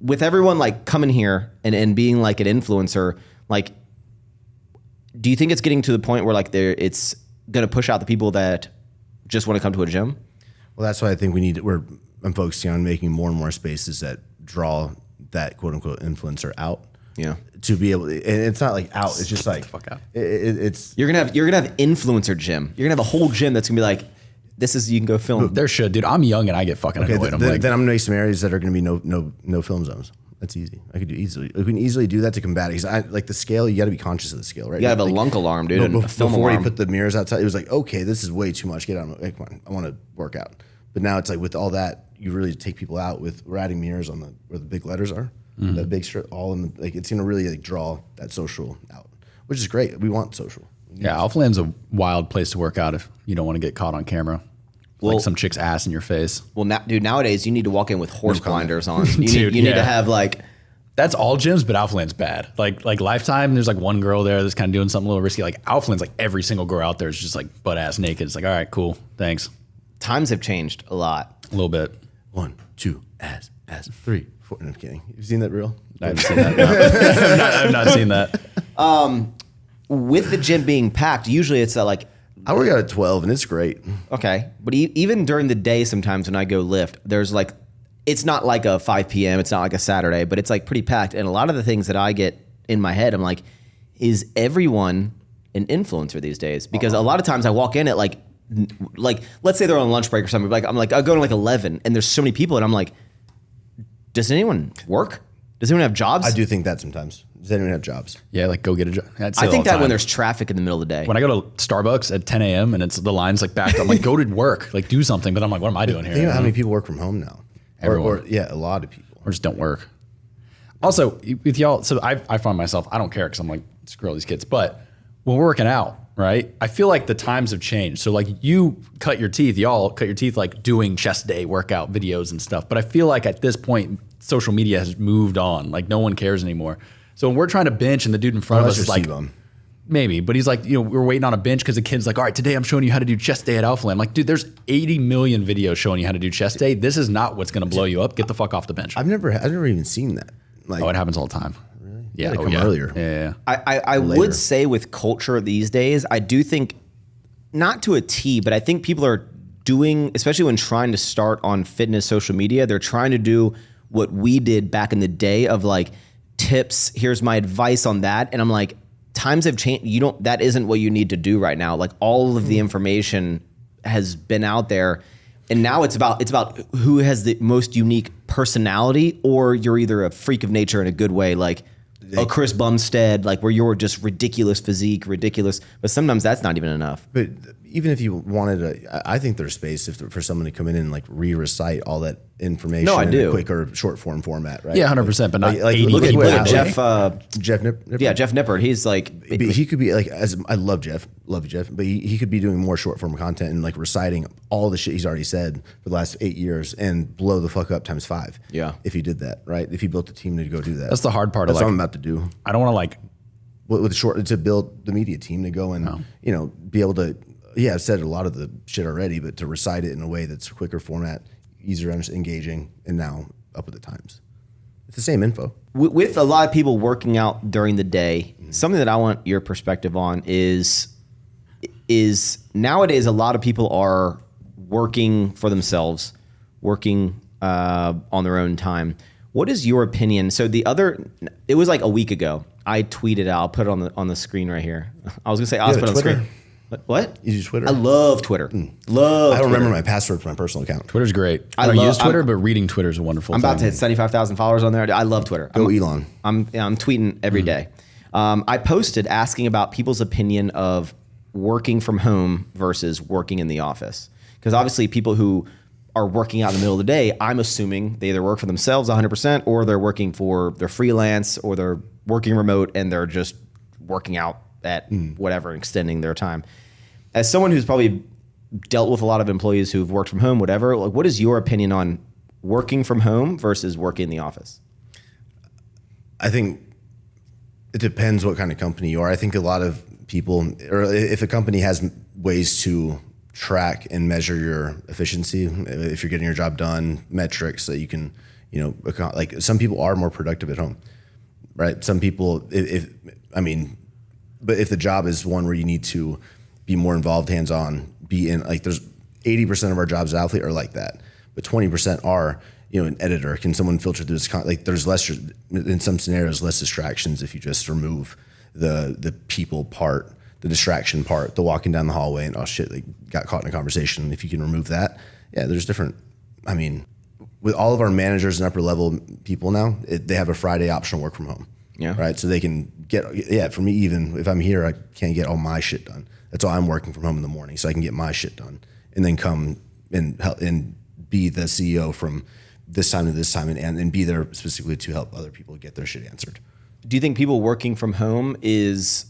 With everyone like coming here and being like an influencer, like, do you think it's getting to the point where like it's going to push out the people that just want to come to a gym? Well, that's why I think I'm focusing on making more and more spaces that draw that quote unquote influencer out. Yeah. To be able to, and it's not like out, it's just like, fuck out. It's, You're gonna have influencer gym. You're gonna have a whole gym that's gonna be like, this is, you can go film. There should, dude. I'm young and I get fucking okay, annoyed. I'm then like, I'm going to make some areas that are going to be no film zones. That's easy. I could do easily. We can easily do that to combat it. Because I like the scale, you got to be conscious of the scale, right? You gotta have a Like, lunk alarm, dude, and a film before alarm. you put the mirrors outside, it was like, okay, this is way too much. Get out. Hey, come on, I want to work out. But now it's like with all that, you really take people out we're adding mirrors on where the big letters are, that big strip, all in the, like it's going to really like draw that social out. which is great. We want social. Yeah, Alphaland's a wild place to work out if you don't want to get caught on camera. Like some chick's ass in your face. Well, dude, nowadays you need to walk in with horse blinders on. You Dude, need to have like. That's all gyms, but Alphaland's bad. Like Lifetime, there's like one girl there that's kind of doing something a little risky. Like Alphaland's like every single girl out there is just like butt ass naked. It's like, all right, cool, thanks. Times have changed a lot. A little bit. 1, 2, ass, 3, 4. No, I'm kidding. You've seen that reel? I haven't seen that. No. I've not seen that. With the gym being packed, usually it's like. I work out at 12 and it's great. Okay. But even during the day, sometimes when I go lift, there's like, it's not like a 5 p.m. It's not like a Saturday, but it's like pretty packed. And a lot of the things that I get in my head, I'm like, is everyone an influencer these days? Because a lot of times I walk in at like, let's say they're on lunch break or something. Like, I'm like, I'll go to like 11 and there's so many people and I'm like, does anyone work? Does anyone have jobs? I do think that sometimes. Does anyone have jobs? Yeah, like go get a job. I think that when there's traffic in the middle of the day. When I go to Starbucks at 10 a.m. and it's the line's like backed up, I'm like, go to work, like do something. But I'm like, what am I doing here? Think about how many people work from home now. Everyone. Or a lot of people. Or just don't work. Also, with y'all, so I find myself, I don't care because I'm like, screw all these kids. But when we're working out, right, I feel like the times have changed. So like y'all cut your teeth like doing chest day workout videos and stuff. But I feel like at this point, social media has moved on. Like no one cares anymore. So when we're trying to bench and the dude in front of us is like, maybe, but he's like, we're waiting on a bench because the kid's like, all right, today I'm showing you how to do chest day at Alphaland. I'm like, dude, there's 80 million videos showing you how to do chest day. This is not what's going to blow you up. Get the fuck off the bench. I've never even seen that. Like, oh, it happens all the time. Really? Yeah. Come earlier. Yeah. I would say with culture these days, I do think, not to a T, but I think people are doing, especially when trying to start on fitness social media, they're trying to do what we did back in the day of like tips, here's my advice on that. And I'm like, times have changed. That isn't what you need to do right now. Like all of the information has been out there. And now it's about who has the most unique personality, or you're either a freak of nature in a good way, like a Chris Bumstead, like where you're just ridiculous physique, ridiculous. But sometimes that's not even enough. But even if you wanted I think there's space for someone to come in and like recite all that information in a quick or short form format, right? Yeah, 100%, but not like 80 look at Jeff Nippert. Yeah, Jeff Nippert. He's like, he could be like, I love you, Jeff, but he could be doing more short form content and like reciting all the shit he's already said for the last 8 years and blow the fuck up times 5. Yeah. If he did that, right? If he built a team to go do that. That's the hard part. That's of like, what I'm about to do. I don't want to like, to build the media team to go and, be able to, I've said a lot of the shit already, but to recite it in a way that's a quicker format, easier, engaging, and now up with the times. It's the same info. With a lot of people working out during the day, something that I want your perspective on is nowadays a lot of people are working for themselves, working on their own time. What is your opinion? So it was like a week ago, I tweeted out, I'll put it on the screen right here. I was gonna say, I'll put it on the screen. What? You use Twitter? I love Twitter. I don't remember my password for my personal account. Twitter's great. I use Twitter, but reading Twitter is a wonderful thing. I'm about to hit 75,000 followers on there. I love Twitter. Go Elon. I'm tweeting every day. I posted asking about people's opinion of working from home versus working in the office. Because obviously people who are working out in the middle of the day, I'm assuming they either work for themselves 100% or they're working for their freelance or they're working remote and they're just working out at whatever, extending their time. As someone who's probably dealt with a lot of employees who've worked from home, whatever, like what is your opinion on working from home versus working in the office? I think it depends what kind of company you are. I think a lot of people, or if a company has ways to track and measure your efficiency, if you're getting your job done, metrics that you can, like some people are more productive at home, right? Some people, but if the job is one where you need to be more involved, hands-on, be in, like there's 80% of our jobs at Athlete are like that, but 20% are, an editor. Can someone filter through this? Like there's less, in some scenarios, less distractions if you just remove the people part, the distraction part, the walking down the hallway and, oh shit, they got caught in a conversation. If you can remove that, there's different, with all of our managers and upper level people now, they have a Friday optional work from home. Yeah. Right. So they can get, for me, even if I'm here, I can't get all my shit done. That's why I'm working from home in the morning, so I can get my shit done and then come and help and be the CEO from this time to this time and be there specifically to help other people get their shit answered. Do you think people working from home is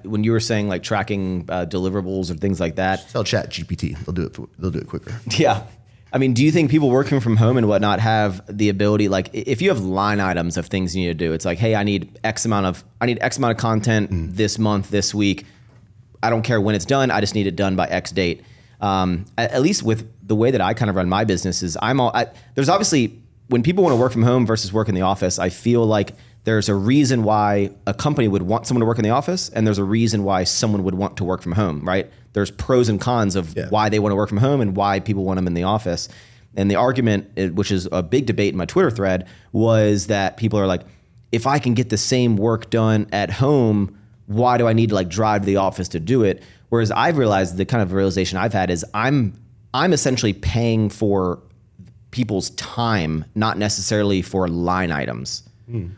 when you were saying like tracking deliverables or things like that. Tell Chat GPT. They'll do it quicker. Yeah. I mean, do you think people working from home and whatnot have the ability, like if you have line items of things you need to do, it's like, hey, I need X amount of content this month, this week. I don't care when it's done. I just need it done by X date. At least with the way that I kind of run my business is there's obviously, when people want to work from home versus work in the office, I feel like there's a reason why a company would want someone to work in the office, and there's a reason why someone would want to work from home, right? There's pros and cons of why they want to work from home and why people want them in the office. And the argument, which is a big debate in my Twitter thread, was that people are like, if I can get the same work done at home, why do I need to like drive to the office to do it? Whereas I've realized, the kind of realization I've had is I'm essentially paying for people's time, not necessarily for line items.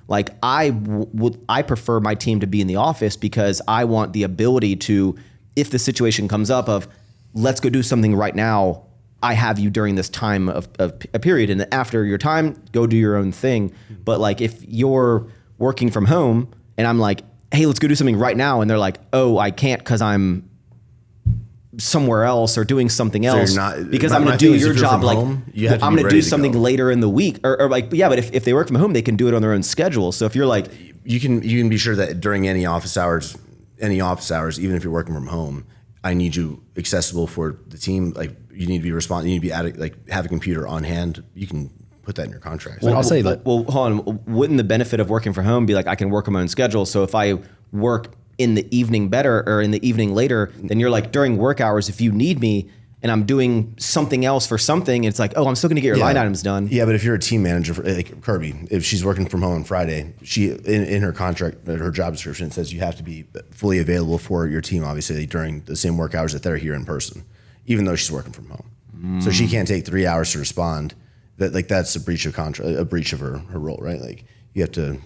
Like I prefer my team to be in the office because I want the ability to, if the situation comes up of let's go do something right now, I have you during this time of a period, and after your time, go do your own thing. But like if you're working from home and I'm like, hey, let's go do something right now, and they're like, oh, I can't because I'm somewhere else or doing something else because I'm going to do your job. Like I'm going to do something later in the week or like, yeah, but if they work from home, they can do it on their own schedule. So if you're like, you can be sure that during any office hours, even if you're working from home, I need you accessible for the team. Like you need to be responsive. You need to be have a computer on hand. You can put that in your contract. Well, I'll say that. Well, hold on. Wouldn't the benefit of working from home be like, I can work on my own schedule? So if I work in the evening better or in the evening later, then you're like during work hours, if you need me and I'm doing something else for something, it's like, oh, I'm still going to get your line items done. Yeah, but if you're a team manager, like Kirby, if she's working from home on Friday, she in her contract, her job description, it says you have to be fully available for your team, obviously, during the same work hours that they're here in person, even though she's working from home. So she can't take 3 hours to respond. That's a breach of contract, a breach of her role, right? Like you have to,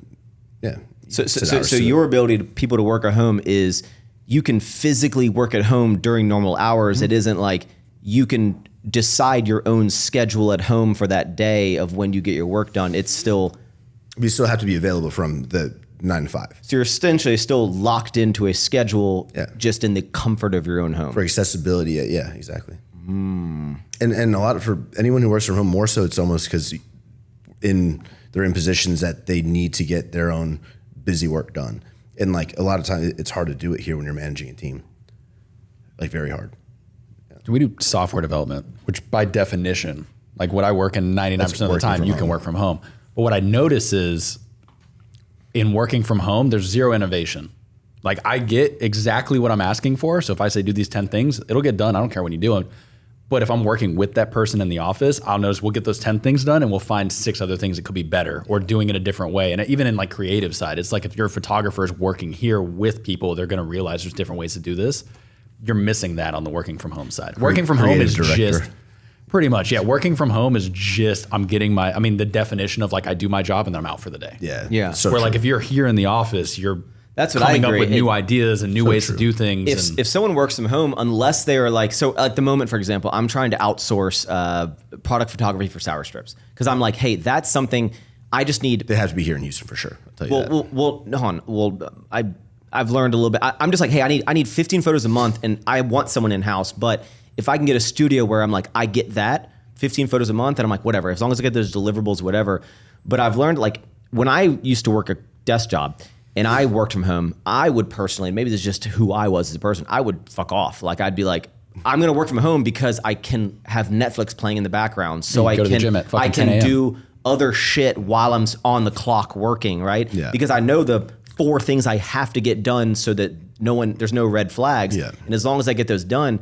yeah. So your ability to people to work at home is you can physically work at home during normal hours. It isn't like you can decide your own schedule at home for that day of when you get your work done. It's still... You still have to be available from the 9 to 5. So you're essentially still locked into a schedule just in the comfort of your own home. For accessibility, yeah, exactly. And a lot for anyone who works from home, more so it's almost because they're in positions that they need to get their own busy work done. And like a lot of times it's hard to do it here when you're managing a team. Like very hard. We do software development, which by definition, like what I work in 99% of the time, you can work from home. But what I notice is in working from home, there's zero innovation. Like I get exactly what I'm asking for. So if I say do these 10 things, it'll get done. I don't care when you do them. But if I'm working with that person in the office, I'll notice we'll get those 10 things done and we'll find 6 other things that could be better or doing it a different way. And even in like creative side, it's like if your photographer is working here with people, they're going to realize there's different ways to do this. You're missing that on the working from home side. Working from home is just pretty much, working from home is just, I'm getting the definition of like I do my job and then I'm out for the day. Yeah. So where true. like if you're here in the office, you're That's what coming I up agree. with new ideas and new ways to do things. If someone works from home, unless they are like, so at the moment, for example, I'm trying to outsource product photography for sour strips. Because I'm like, hey, that's something I just need. They have to be here in Houston for sure. I'll tell you that. Well, I've learned a little bit. I'm just like, hey, I need 15 photos a month and I want someone in-house. But if I can get a studio where I'm like, I get that, 15 photos a month, and I'm like, whatever, as long as I get those deliverables, whatever. But I've learned like when I used to work a desk job, and I worked from home, I would personally, maybe this is just who I was as a person, I would fuck off. Like I'd be like, I'm gonna work from home because I can have Netflix playing in the background, so I can do other shit while I'm on the clock working, right? Yeah. Because I know the 4 things I have to get done so that there's no red flags. Yeah. And as long as I get those done,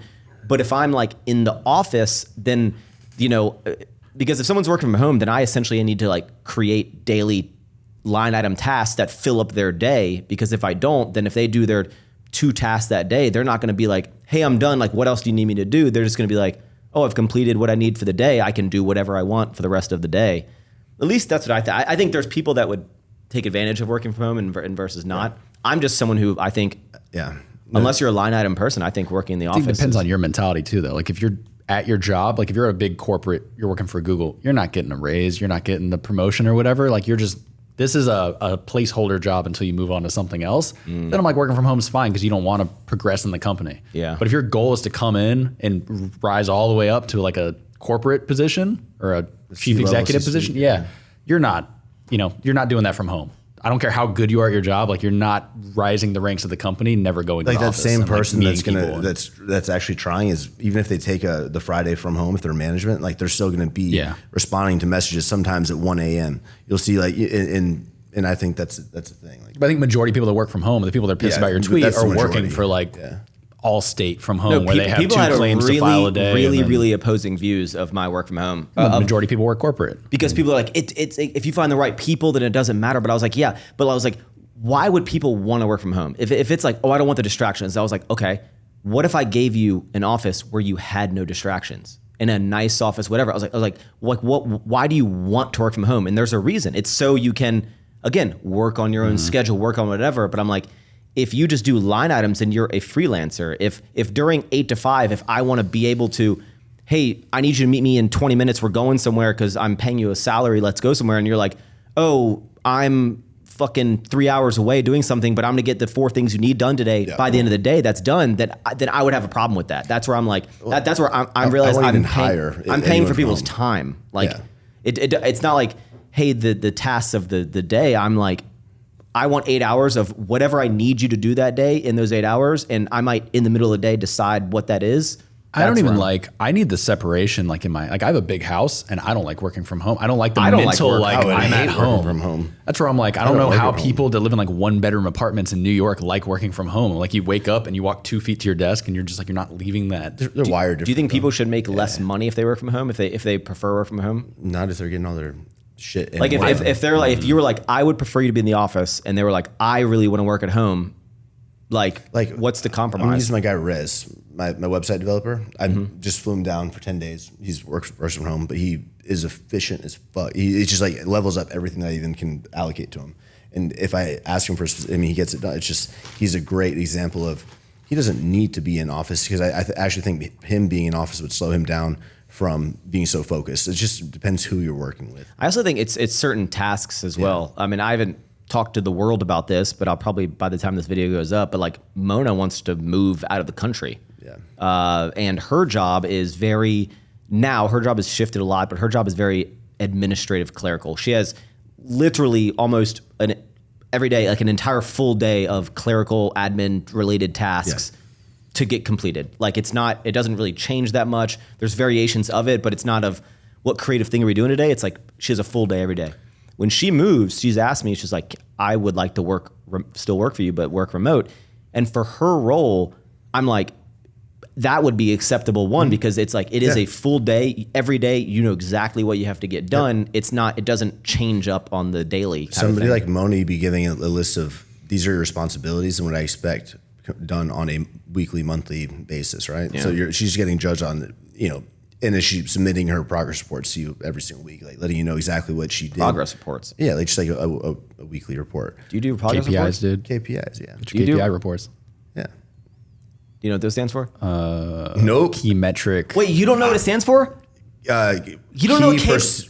but if I'm like in the office, then because if someone's working from home, then I essentially need to like create daily line item tasks that fill up their day, because if I don't, then if they do their 2 tasks that day, they're not going to be like, hey, I'm done. Like, what else do you need me to do? They're just going to be like, oh, I've completed what I need for the day. I can do whatever I want for the rest of the day. At least that's what I think. I think there's people that would take advantage of working from home and versus not. I'm just someone who I think, unless you're a line item person, I think working in the office. It depends on your mentality too, though. Like if you're at your job, like if you're a big corporate, you're working for Google, you're not getting a raise, you're not getting the promotion or whatever. Like you're just this is a placeholder job until you move on to something else, then I'm like, working from home is fine because you don't want to progress in the company. Yeah. But if your goal is to come in and rise all the way up to like a corporate position or a chief C-level executive C-suite, position, you're not doing that from home. I don't care how good you are at your job. Like, you're not rising the ranks of the company, never going to Like the that office same and, like, person meeting that's people that's actually trying is, even if they take the Friday from home, if they're management, like they're still going to be responding to messages sometimes at 1 a.m. You'll see like and I think that's a thing. Like, But I think majority of people that work from home, the people that are pissed about your tweet, that's the are working majority. for like Allstate from home, No, where they have people 2 had claims to file a day. really opposing views of my work from home. The majority of people work corporate. Because people are like, it's if you find the right people, then it doesn't matter. But I was like, yeah. But I was like, why would people want to work from home? If it's like, oh, I don't want the distractions. I was like, okay, what if I gave you an office where you had no distractions? In a nice office, whatever. I was like, what? Why do you want to work from home? And there's a reason. It's so you can, again, work on your own schedule, work on whatever. But I'm like, if you just do line items and you're a freelancer, if during 8 to 5, if I want to be able to, hey, I need you to meet me in 20 minutes. We're going somewhere because I'm paying you a salary. Let's go somewhere. And you're like, oh, I'm fucking 3 hours away doing something, but I'm gonna get the 4 things you need done today. By the end of the day, that's done. Then I would have a problem with that. That's where I'm like, that's where I'm realizing I'm paying for people's time. Like it's not like, hey, the tasks of the day. I'm like, I want 8 hours of whatever I need you to do that day in those 8 hours, and I might in the middle of the day decide what that is. I don't even I need the separation. Like I have a big house and I don't like working from home. I don't like the mental, I'm at home. From home. That's where I'm like, I don't know how people that live in like 1-bedroom apartments in New York like working from home. Like, you wake up and you walk 2 feet to your desk and you're just like, you're not leaving that. They're wired different. Do you think people should make less money if they work from home, if they prefer work from home? Not if they're getting all their shit in. Like if they're like, if you were like, I would prefer you to be in the office, and they were like, I really want to work at home, like what's the compromise? I'm using my guy Rez, my website developer. I just flew him down for 10 days. He's works from home, but he is efficient as fuck. He just like levels up everything that I even can allocate to him. And if I ask him for, he gets it done. It's just, he's a great example of, he doesn't need to be in office, because I actually think him being in office would slow him down from being so focused. It just depends who you're working with. I also think it's certain tasks as well. I mean, I haven't talked to the world about this, but I'll probably, by the time this video goes up, but like Mona wants to move out of the country. And her job is her job has shifted a lot, but her job is very administrative clerical. She has literally almost every day, like an entire full day of clerical admin related tasks to get completed. Like, it doesn't really change that much. There's variations of it, but it's not of what creative thing are we doing today? It's like, she has a full day every day. When she moves, she's asked me, she's like, I would like to still work for you, but work remote. And for her role, I'm like, that would be acceptable because it's like, it is a full day every day. You know exactly what you have to get done. It doesn't change up on the daily. Somebody like Moni be giving a list of, these are your responsibilities and what I expect done on a weekly, monthly basis, right? Yeah. So she's getting judged on, and then she's submitting her progress reports to you every single week, like letting you know exactly what she did. Progress reports. Yeah, like just like a weekly report. Do you do progress KPIs, reports? dude. KPIs, yeah. KPI reports. Yeah. Do you know what those stands for? Nope. Key metric. Wait, you don't know what it stands for? You don't know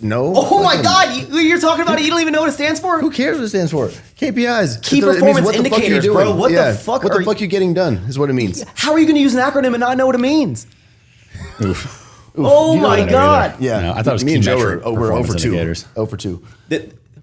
no. Oh my God, you're talking about it. You don't even know what it stands for? Who cares what it stands for? KPIs. Key performance indicators, bro. What the fuck are you getting done is what it means. How are you going to use an acronym and not know what it means? Oof. Oh my God. Yeah. No, I thought it was me key and Joe metric we're 0 for 2. indicators. 0 for 2.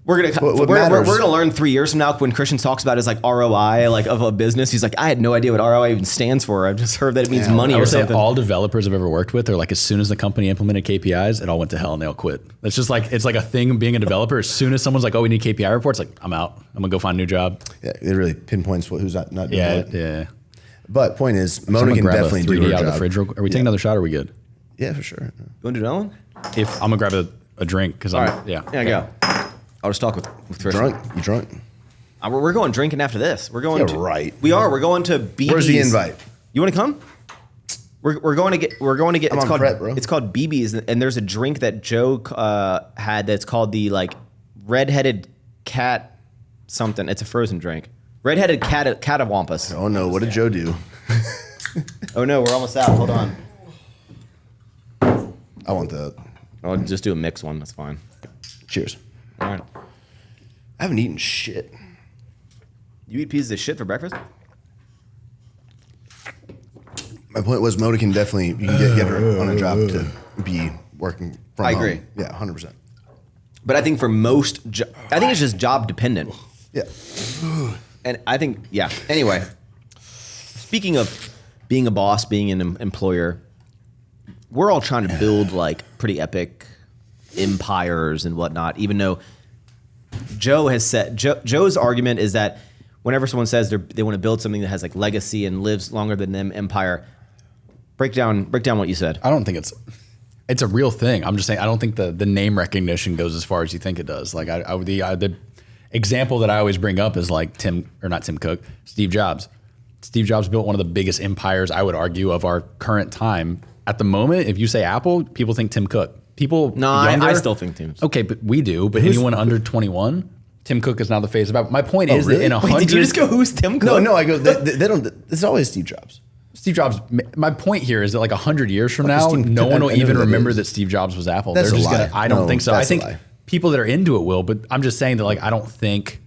We're gonna learn 3 years from now when Christian talks about his like ROI like of a business. He's like, I had no idea what ROI even stands for. I've just heard that it means money I or would say something. all developers I've ever worked with are like, as soon as the company implemented KPIs, it all went to hell and they all quit. It's just like, it's like a thing of being a developer. As soon as someone's like, oh, we need KPI reports, like, I'm out. I'm gonna go find a new job. Yeah, it really pinpoints who's not doing it. Yeah. But point is, Mona can definitely do her out job. of the fridge. Are we taking another shot? Or are we good? Yeah, for sure. You want to do that one? If I'm gonna grab a drink because I'm right. yeah. Go. I'll just talk with Christian. Drunk? You drunk? We're going drinking after this. We're going. Yeah, right. We are. We're going to BB's. Where's the invite? You want to come? We're going to get. I'm it's on called. prep, bro. It's called BB's, and there's a drink that Joe had that's called the like redheaded cat something. It's a frozen drink. Redheaded catawampus. Oh no! What did Joe do? Oh no! We're almost out. Hold on. I want that. I'll just do a mixed one. That's fine. Cheers. All right. I haven't eaten shit. You eat pieces of shit for breakfast? My point was Mona can definitely, you can get her on a job to be working from I home. agree. Yeah, 100%. But I think for most, I think it's just job dependent. Yeah. And I think, yeah. Anyway, speaking of being a boss, being an employer, we're all trying to build like pretty epic empires and whatnot, even though Joe has said, Joe's argument is that whenever someone says they want to build something that has like legacy and lives longer than them empire, break down what you said. I don't think it's a real thing. I'm just saying I don't think the name recognition goes as far as you think it does. Like the example that I always bring up is like Steve Jobs. Steve Jobs built one of the biggest empires, I would argue, of our current time. At the moment, if you say Apple, people think Tim Cook. People younger, I still think Tim's. Okay, but we do. But anyone under 21, Tim Cook is now the face of Apple. My point is really? that in 100... Wait, did you just go, who's Tim Cook? No, I go, they don't, it's always Steve Jobs. Steve Jobs, my point here is that like 100 years from now, Steve- no one will I know even who that remember is. that Steve Jobs was Apple. That's They're a just lie. gonna, I don't No, think so. I that's a think lie. people that are into it will, but I'm just saying that like I don't think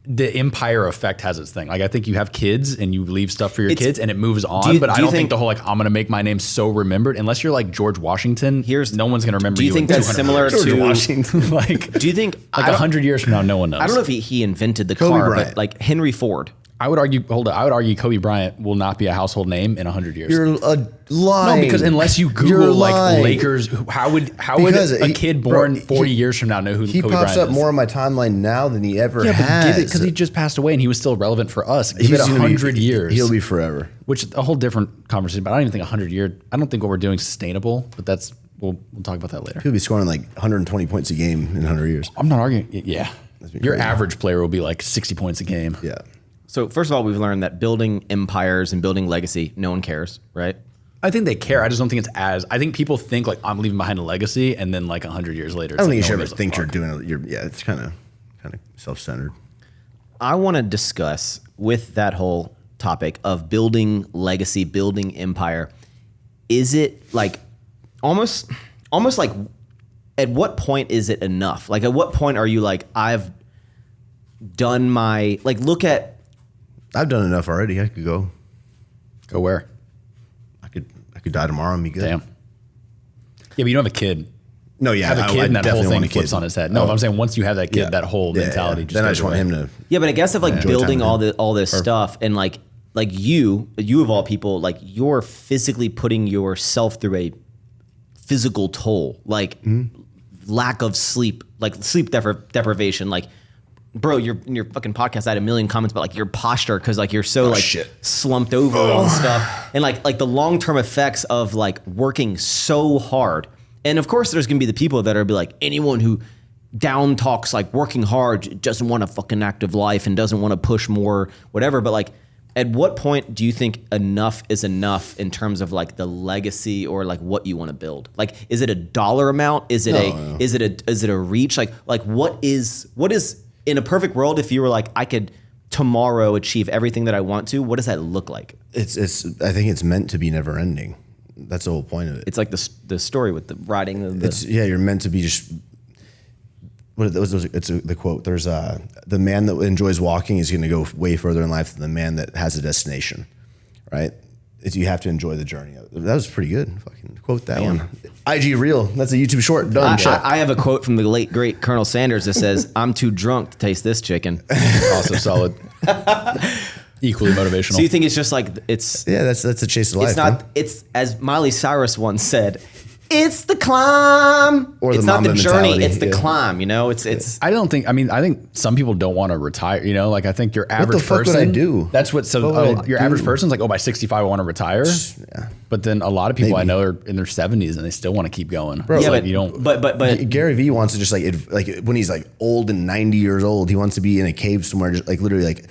the empire effect has its thing. Like I think you have kids and you leave stuff for your kids and it moves on. But I don't think the whole like I'm gonna make my name so remembered unless you're like George Washington. No one's gonna remember. Do you think in that's 200 similar years. to Washington. like? Do you think Like 100 years from now, no one knows. I don't know if he invented the Kobe car, Bryant. but like Henry Ford. I would argue. I would argue Kobe Bryant will not be a household name in 100 years. You're a lying. No, because unless you You're Google like lying. Lakers, how would Because a kid born 40 he- years from now know who He Kobe pops Bryant up is? more on my timeline now than he ever Yeah, but has. give it because he just passed away and he was still relevant for us. Give He's it gonna be- 100 years. He'll be forever. Which is a whole different conversation. But I don't even think 100 years. I don't think what we're doing is sustainable. But that's we'll talk about that later. He'll be scoring like 120 points a game in 100 years. I'm not arguing. Yeah, be your crazy. average player will be like 60 points a game. Yeah. So first of all, we've learned that building empires and building legacy, no one cares, right? I think they care. I just don't think it's as. I think people think like I'm leaving behind a legacy, and then like 100 years later, I don't think you no should one ever gives a think you're fuck. doing it. Yeah, it's kind of self-centered. I want to discuss with that whole topic of building legacy, building empire. Is it like almost like at what point is it enough? Like at what point are you like I've done my like look at I've done enough already. I could go. Go where? I could die tomorrow and be good. Damn. Yeah, but you don't have a kid. No, yeah. Have a kid, and that whole definitely thing want a flips kid. on his head. No, Oh. but I'm saying once you have that kid, Yeah. that whole mentality just Then I goes just want away. him to. Yeah, but I guess of like Enjoy building time with all this stuff and like you of all people, like you're physically putting yourself through a physical toll, like lack of sleep, like sleep deprivation, like bro, in your fucking podcast, I had a million comments about like your posture because like you're so like shit. slumped over and stuff, and like the long term effects of like working so hard. And of course, there's gonna be the people that are be like anyone who down talks like working hard doesn't want a fucking active life and doesn't want to push more, whatever. But like, at what point do you think enough is enough in terms of like the legacy or like what you want to build? Like, is it a dollar amount? Is it is it a reach? Like what is in a perfect world, if you were like, I could tomorrow achieve everything that I want to, what does that look like? It's. I think it's meant to be never ending. That's the whole point of it. It's like the story with the riding the It's you're meant to be just. What it's the quote. There's the man that enjoys walking is going to go way further in life than the man that has a destination, right? You have to enjoy the journey. That was pretty good. Fucking quote that one. IG Reel. That's a YouTube short. Done. Check. I have a quote from the late great Colonel Sanders that says, "I'm too drunk to taste this chicken." Also solid. Equally motivational. So you think it's just like it's Yeah, that's a chase of life. it's not man. it's as Miley Cyrus once said, it's the climb. Or the it's not the Mamba journey, mentality, it's the yeah. climb, you know? It's I don't think. I mean, I think some people don't want to retire. You know, like I think your average the fuck would person. I do? That's what. So What would I your do? average person's like, oh, by 65, I want to retire. Yeah. But then a lot of people I Maybe. know are in their 70s and they still want to keep going. Bro, It's yeah, like but you don't. but Gary Vee wants to just like when he's like old and 90 years old, he wants to be in a cave somewhere, just like literally like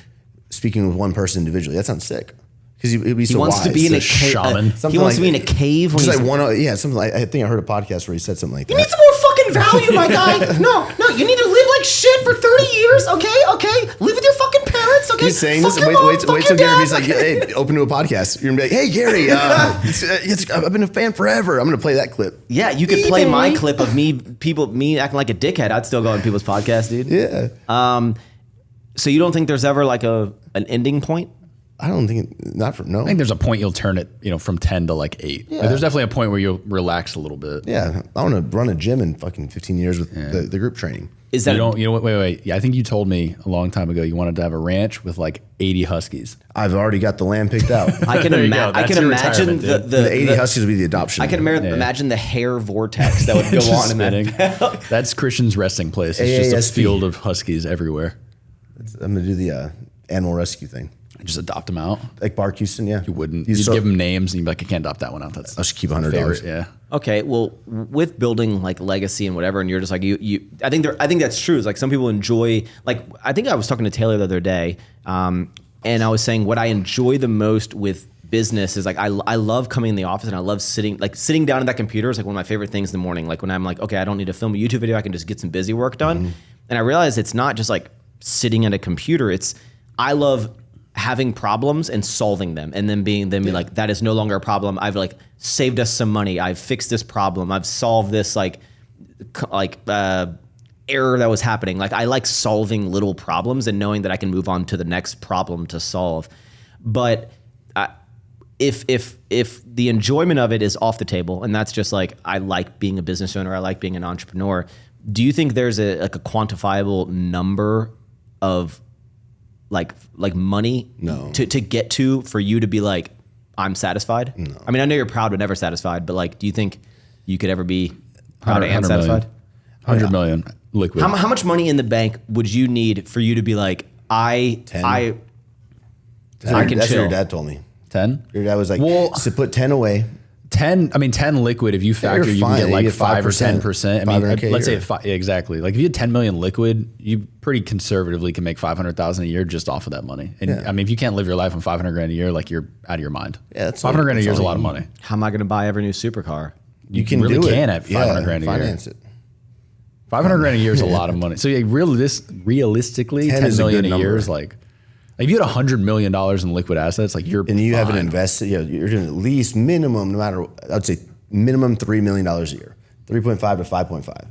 speaking with one person individually. That sounds sick. Because he'd be so he wants wise. to be in a shaman. cave. He wants to be in a cave when Just he's like one, yeah, something like I think I heard a podcast where he said something like You that. need some more fucking fucking value, my guy. No, you need to live like shit for 30 years, okay? Live with your fucking parents, okay? He's saying fuck this. your Wait mom, fuck till your Gary's dad. like, hey, open to a podcast. You're gonna be like, hey, Gary, I've been a fan forever. I'm gonna play that clip. Yeah, you could play my clip of me acting like a dickhead. I'd still go on people's podcasts, dude. Yeah. So you don't think there's ever like an ending point? I don't think not for no. I think there's a point you'll turn it, from 10 to like 8. Yeah. Like, there's definitely a point where you'll relax a little bit. Yeah, I want to run a gym in fucking 15 years with the group training. Is that Wait. Yeah, I think you told me a long time ago you wanted to have a ranch with like 80 huskies. I've already got the land picked out. I can There you go. I That's can your imagine retirement, the 80 huskies will be the adoption. I can imagine the hair vortex that would go Just on in that. spinning. That's Christian's resting place. It's just a AASP. field of huskies everywhere. I'm gonna do the animal rescue thing, Just adopt them out. like Bark Houston. Yeah, You wouldn't. He's You'd so- give them names and you'd be like, I can't adopt that one out. That's I'll just keep $100. favorite. Yeah. Okay, well, with building like legacy and whatever, and you're just like you. I think that's true. It's like some people enjoy. Like I think I was talking to Taylor the other day, and I was saying what I enjoy the most with business is like I love coming in the office and I love sitting down at that computer is like one of my favorite things in the morning. Like when I'm like, okay, I don't need to film a YouTube video, I can just get some busy work done. And I realized it's not just like sitting at a computer. It's I love having problems and solving them, and then be like, that is no longer a problem. I've like saved us some money. I've fixed this problem. I've solved this error that was happening. Like I like solving little problems and knowing that I can move on to the next problem to solve. But if the enjoyment of it is off the table, and that's just like I like being a business owner, I like being an entrepreneur. Do you think there's a quantifiable number of like money to get to for you to be like, I'm satisfied? No. I mean, I know you're proud but never satisfied, but like, do you think you could ever be proud and 100 million. satisfied? 100 million liquid. How much money in the bank would you need for you to be like, I can That's what chill? your dad told me. 10? Your dad was like, Well- to put 10 away. 10 liquid, if you factor, you're you can fine. get like You get 5 or 5%, 10%. I mean, 500K let's say a year. exactly. Like if you had 10 million liquid, you pretty conservatively can make 500,000 a year just off of that money. And Yeah. I mean, if you can't live your life on 500 grand a year, like you're out of your mind. Yeah, that's 500 grand a that's year is a all lot of you money. How am I going to buy every new supercar? You can really do it. can at 500 grand a year. Finance it. 500 grand a year is a lot of money. So yeah, realistically, 10 10 is a million good a year number. is like, if you had $100 million in liquid assets, like you're And you haven't fine. invested, you're doing at least minimum, no matter, I'd say minimum $3 million a year, 3.5 to 5.5.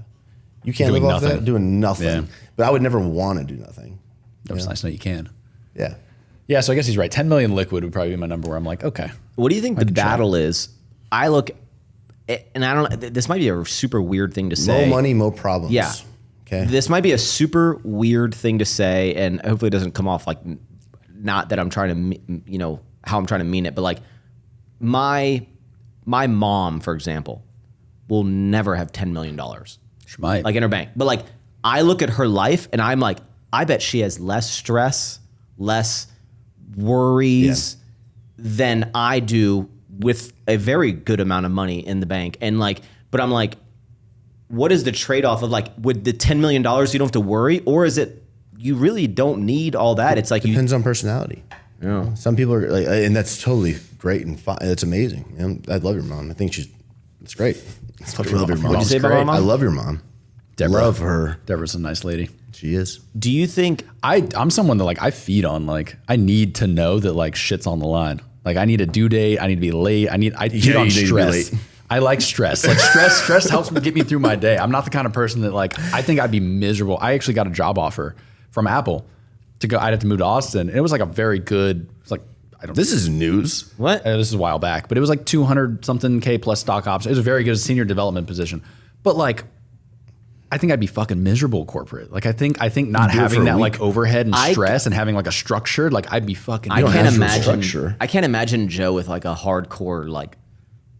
You can't Doing live off nothing. that doing nothing. Yeah. But I would never want to do nothing. That was nice to know you can. Yeah. Yeah, so I guess he's right. 10 million liquid would probably be my number where I'm like, okay. What do you think the battle is? I look, and I don't. This might be a super weird thing to say. More money, more problems. Yeah. Okay. This might be a super weird thing to say, and hopefully it doesn't come off like not that I'm trying to, how I'm trying to mean it, but like my mom, for example, will never have $10 million She might. like in her bank. But like I look at her life and I'm like, I bet she has less stress, less worries than I do with a very good amount of money in the bank. And like, but I'm like, what is the trade-off of like, with the $10 million, you don't have to worry? Or is it, you really don't need all that? It's like Depends on personality. Yeah. Some people are like, and that's totally great and fine. It's amazing. I love your mom. I think it's great. I love your mom. What'd you say about my mom? I love your mom. Deborah. Love her. Deborah's a nice lady. She is. Do you think, I'm someone that like I feed on like I need to know that like shit's on the line. Like I need a due date. I need to be late. I feed on you need to be stress. late. I like stress. Like stress helps me get me through my day. I'm not the kind of person that like I think I'd be miserable. I actually got a job offer from Apple to go. I'd have to move to Austin. And it was like a very good. It's like I don't. This is news. what? This is a while back, but it was like 200 something K plus stock options. It was a very good senior development position. But like, I think I'd be fucking miserable corporate. Like I think not do it for having a that week. like overhead and I- stress and having like a structure, like I'd be fucking. I don't can't have imagine. structure. I can't imagine Joe with like a hardcore like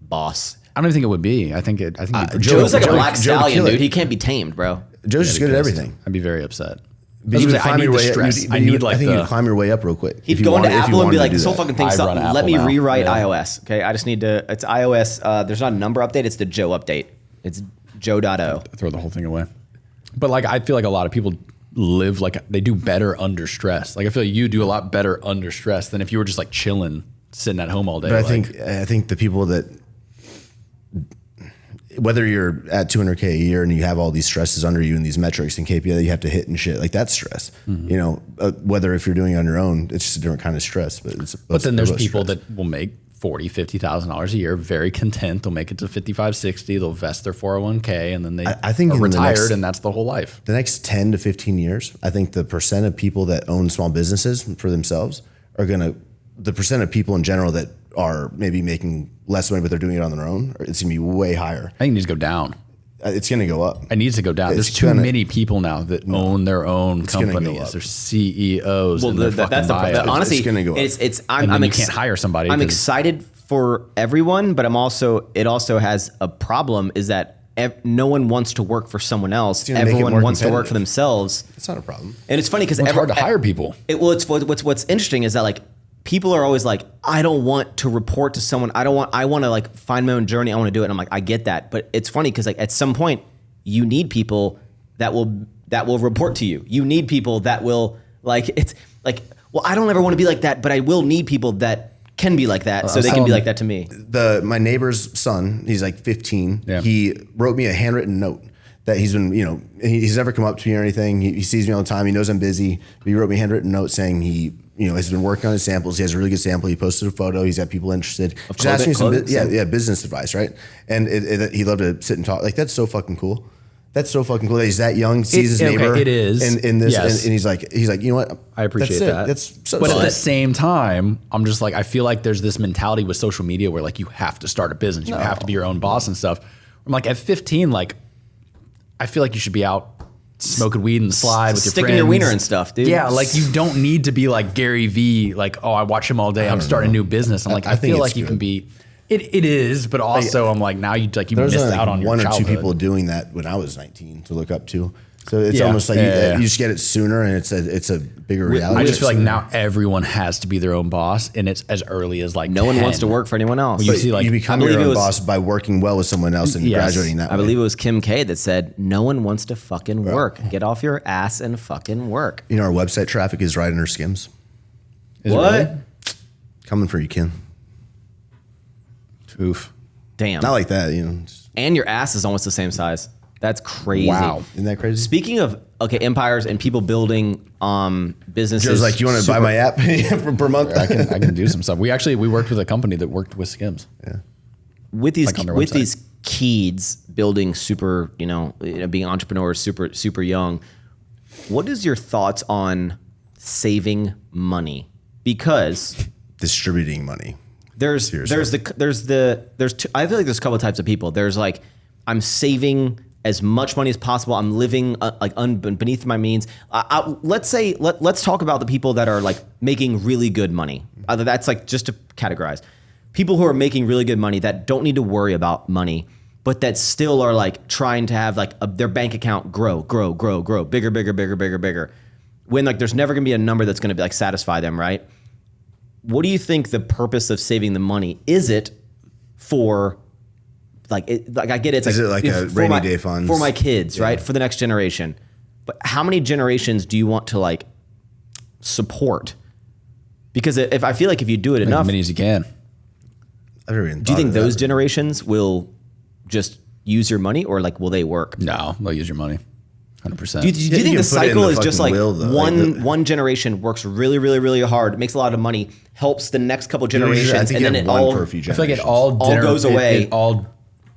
boss. I don't even think it would be. I think it'd be Joe's like a Joe- black Joe stallion, kill it. dude. He can't be tamed, bro. Joe's just good at everything. I'd be very upset. But you would I climb need your the way up. stress. You'd- I you need would- like I think the. you'd climb your way up real quick. He'd if you go into wanted- if you Apple and be wanted to like, do this whole that. fucking thing I sucks. run Apple Let me now. rewrite Yeah. iOS. Okay, I just need to. It's iOS. There's not a number update. It's the Joe update. It's Joe.o. Throw the whole thing away. But like, I feel like a lot of people live like they do better under stress. Like I feel like you do a lot better under stress than if you were just like chilling, sitting at home all day. But like, I think the people that whether you're at 200K a year and you have all these stresses under you and these metrics and KPI that you have to hit and shit, like that's stress. You know, whether if you're doing it on your own, it's just a different kind of stress. But then there's people that will make $40,000, $50,000 a year, very content. They'll make it to 55, 60. They'll vest their 401k, and then they I think are in the retired, next- and that's the whole life. the next 10 to 15 years, I think the percent of people that own small businesses for themselves the percent of people in general that are maybe making less money, but they're doing it on their own, it's gonna be way higher. I think it needs to go down. It's gonna go up. It needs to go down. It's There's too gonna- many people now that own their own gonna go companies. up. They're CEOs. Well, and their that's the fucking problem. bios. Honestly, It's gonna go up. And then you can't hire somebody I'm 'cause- excited for everyone, but it also has a problem is that no one wants to work for someone else. gonna make it Everyone more wants to work competitive. for themselves. It's not a problem. And it's funny because It's hard to hire people. What's interesting is that like people are always like, I don't want to report to someone. I want to like find my own journey. I want to do it. And I'm like, I get that, but it's funny because like at some point you need people that will report to you. You need people that will like it's like, well, I don't ever want to be like that, but I will need people that can be like that, so they can be like that to me. My neighbor's son, he's like 15. Yeah. He wrote me a handwritten note that he's been, you know, he's never come up to me or anything. He sees me all the time. He knows I'm busy. But he wrote me a handwritten note saying he, you know, has been working on his samples. He has a really good sample. He posted a photo. He's got people interested. Just asking me some, business advice, right? And he'd love to sit and talk. Like that's so fucking cool. That's so fucking cool that he's that young, sees his neighbor. It is. In this, Yes. and he's like, you know what? I appreciate That's it. that. That's so but at the sick. same time, I'm just like, I feel like there's this mentality with social media where like you have to start a business, you have to be your own boss and stuff. I'm like at 15, like I feel like you should be out smoking weed and slide with your Sticking friends. your wiener and stuff, dude. Yeah, like you don't need to be like Gary Vee, like, oh, I watch him all day. I'm starting a new business. I'm like, I think feel it's like you good. can be. It is, but also I'm like now you There's missed only out on your one or two childhood. people doing that when I was 19 to look up to. So it's Yeah. almost like Yeah. you just get it sooner, and it's a bigger reality. I just feel like now everyone has to be their own boss, and it's as early as like No one 10. wants to work for anyone else. You see, like, you become I believe your it own was- boss by working well with someone else and Yes. graduating that way. I believe it was Kim K that said, "No one wants to fucking work. Get off your ass and fucking work." You know, our website traffic is right under Skims. Is it What? really? Coming for you, Kim. Oof. Damn. Not like that, you know. And your ass is almost the same size. That's crazy. Wow. Isn't that crazy? Speaking of empires and people building businesses. Joe's like, you want to buy my app per month? I can do some stuff. We worked with a company that worked with Skims. with these like on their with website. these kids building super, being entrepreneurs super young. What is your thoughts on saving money? Because Distributing money. there's two, I feel like there's a couple of types of people. There's like, I'm saving as much money as possible. I'm living beneath my means. Let's talk about the people that are like making really good money. That's like just to categorize people who are making really good money that don't need to worry about money, but that still are like trying to have like their bank account grow, bigger. When like there's never gonna be a number that's gonna be like satisfy them, right? What do you think the purpose of saving the money? Is it for I get it. It's Is it like a rainy day funds? for my kids, right? For the next generation. But how many generations do you want to like support? Because if I feel like if you do it As enough, many as you can. I've never even do you thought think of those that. generations will just use your money, or like will they work? No, they'll use your money. 100%. Do you think you the can put it in cycle the is just fucking like will, though. one generation works really hard, makes a lot of money, helps the next couple generations, I think and you then have it one all per few I feel like it generations. all goes away. It all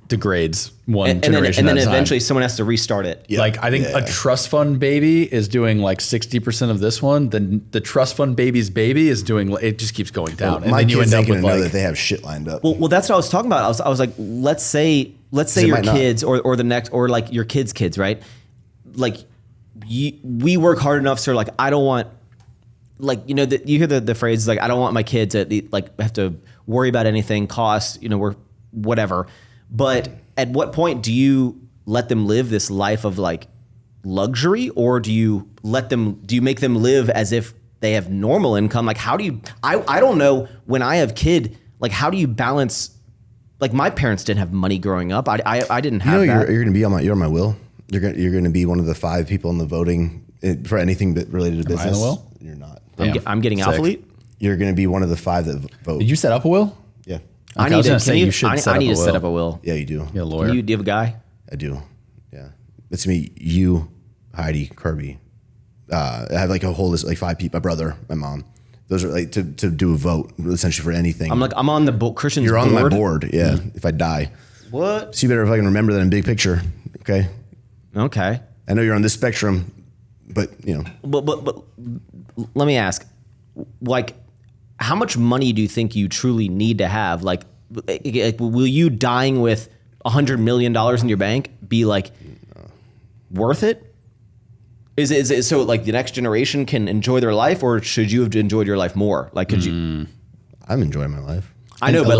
degrades one and generation then at a time. eventually someone has to restart it. Yeah. Like I think a trust fund baby is doing like 60% of this one. Then the trust fund baby's baby is doing. It just keeps going down, and My then you kids end ain't up with gonna know like that they have shit lined up. Well, that's what I was talking about. I was like, let's say They your might not. kids or the next or like your kids, right? Like we work hard enough, so like I don't want you hear the phrase like I don't want my kids to like have to worry about anything, costs, we're whatever. But at what point do you let them live this life of like luxury, or do you make them live as if they have normal income? Like how do you I don't know, when I have kid, like how do you balance, like my parents didn't have money growing up. I didn't have that. You're gonna be on my will. You're gonna be one of the 5 people in the voting for anything related to Am I on business. the will? You're not. I'm getting Sick. Alphaland. You're gonna be one of the 5 that vote. Did you set up a will? Yeah. I need to set up a will. Yeah, you do. You're a lawyer. Do you have a guy? I do. Yeah. It's me, you, Heidi, Kirby. I have like a whole list, like 5 people, my brother, my mom. Those are like to do a vote essentially for anything. I'm on the Christian's You're board. on my board. Yeah. If I die. What? So you better fucking remember that in big picture. Okay. Okay. I know you're on this spectrum, but you know. But let me ask, like, how much money do you think you truly need to have? Like will you dying with $100 million in your bank be like worth it? Is it so like the next generation can enjoy their life, or should you have enjoyed your life more? Like, could you? I'm enjoying my life. I know, but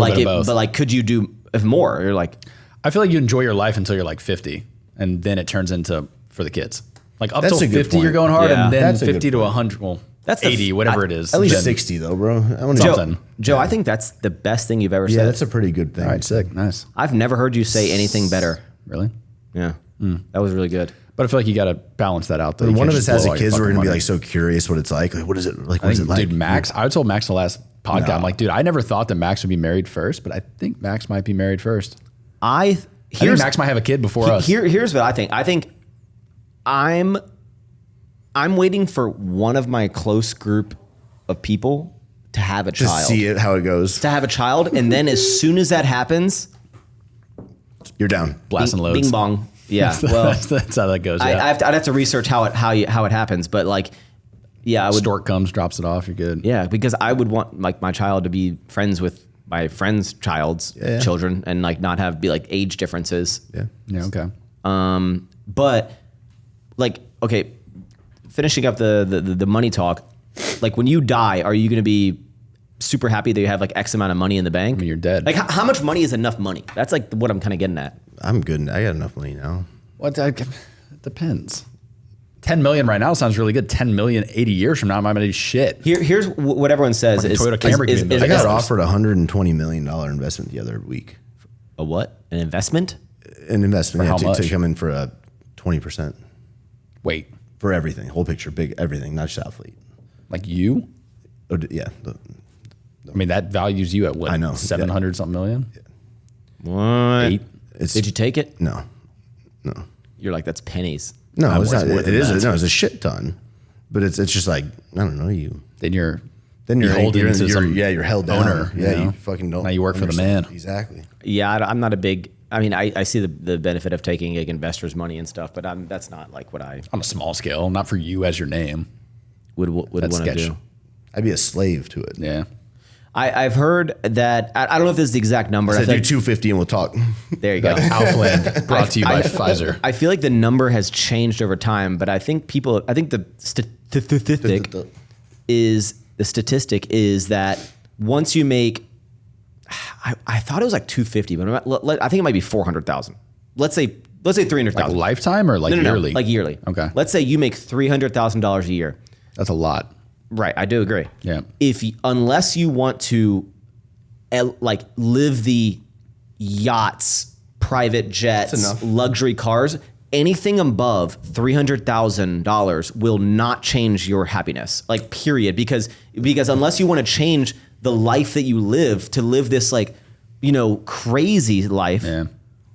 like, could you do more? You're like, I feel like you enjoy your life until you're like 50, and then it turns into for the kids. Like up That's till a good 50, point. you're going hard, Yeah. and then That's a good 50 to point. 100, well, That's that's 80, whatever it is. At least then- 60 though, bro. I want to Something. Joe, I think that's the best thing you've ever Yeah, said. that's a pretty good thing. All right, sick, nice. I've never heard you say anything better. Really? Yeah, that was really good. But I feel like you got to balance that out. Though. When You one can't of us just has blow a all your kids, we're fucking gonna be money. like so curious what it's like. Like, what is it like? What is it like? Dude, Max, I told Max the last podcast, I'm like, dude, I never thought that Max would be married first, but I think Max might be married first. I think Max might have a kid before us. Here's what I think. I think I'm waiting for one of my close group of people to have a Just child. see it how it goes. To have a child, and then as soon as that happens, You're down. Blasting loads. bing bong. Yeah, well, that's how that goes. Yeah. I'd have to research how it happens, but like, yeah, I would. Stork comes, drops it off. You're good. Yeah, because I would want like my child to be friends with my friend's child's children, and like not be like age differences. Yeah. Yeah. Okay. But like, okay, finishing up the money talk, like when you die, are you going to be super happy that you have like X amount of money in the bank? I mean, you're dead. Like how much money is enough money? That's like what I'm kind of getting at. I'm good. I got enough money now. What? It depends. 10 million right now sounds really good. 10 million 80 years from now, I'm not gonna do shit. Here's what everyone says Fucking is Toyota Camry is, could be is, I got is- offered $120 million investment the other week. a what? An investment? An investment For how much? to come in for a 20% Wait, for everything, whole picture, big everything, not just Alphaland. like you? Yeah. I mean, that values you at what? I know. 700 something million? What? 8? Did you take it? No. You're like, that's pennies. No, it's not. more It than is. that. No, it's a shit ton. But it's just like, I don't know, you. Then you're You're beholden to some you're held down. owner. Yeah, you know? you fucking don't. Now you work for the man. understand. Exactly. Yeah, I'm not a big. I mean, I see the benefit of taking like investors' money and stuff, but that's not like what I on a small scale, not for you as your name. would want That's to sketch. do. I'd be a slave to it. Yeah. I've heard that I don't know if this is the exact number. I I said feel do like- 250 and we'll talk. there you go. Outland, brought to you by Pfizer. I feel like the number has changed over time, but I think the statistic is that once you make, I thought it was like 250, but I think it might be 400,000. Let's say Like 300,000. lifetime or like yearly? like yearly. Okay. Let's say you make $300,000 a year. That's a lot. Right, I do agree. Yeah. Unless you want to like live the yachts, private jets, enough. luxury cars, anything above $300,000 will not change your happiness. Like period, because unless you want to change the life that you live to live this like, crazy life. Yeah.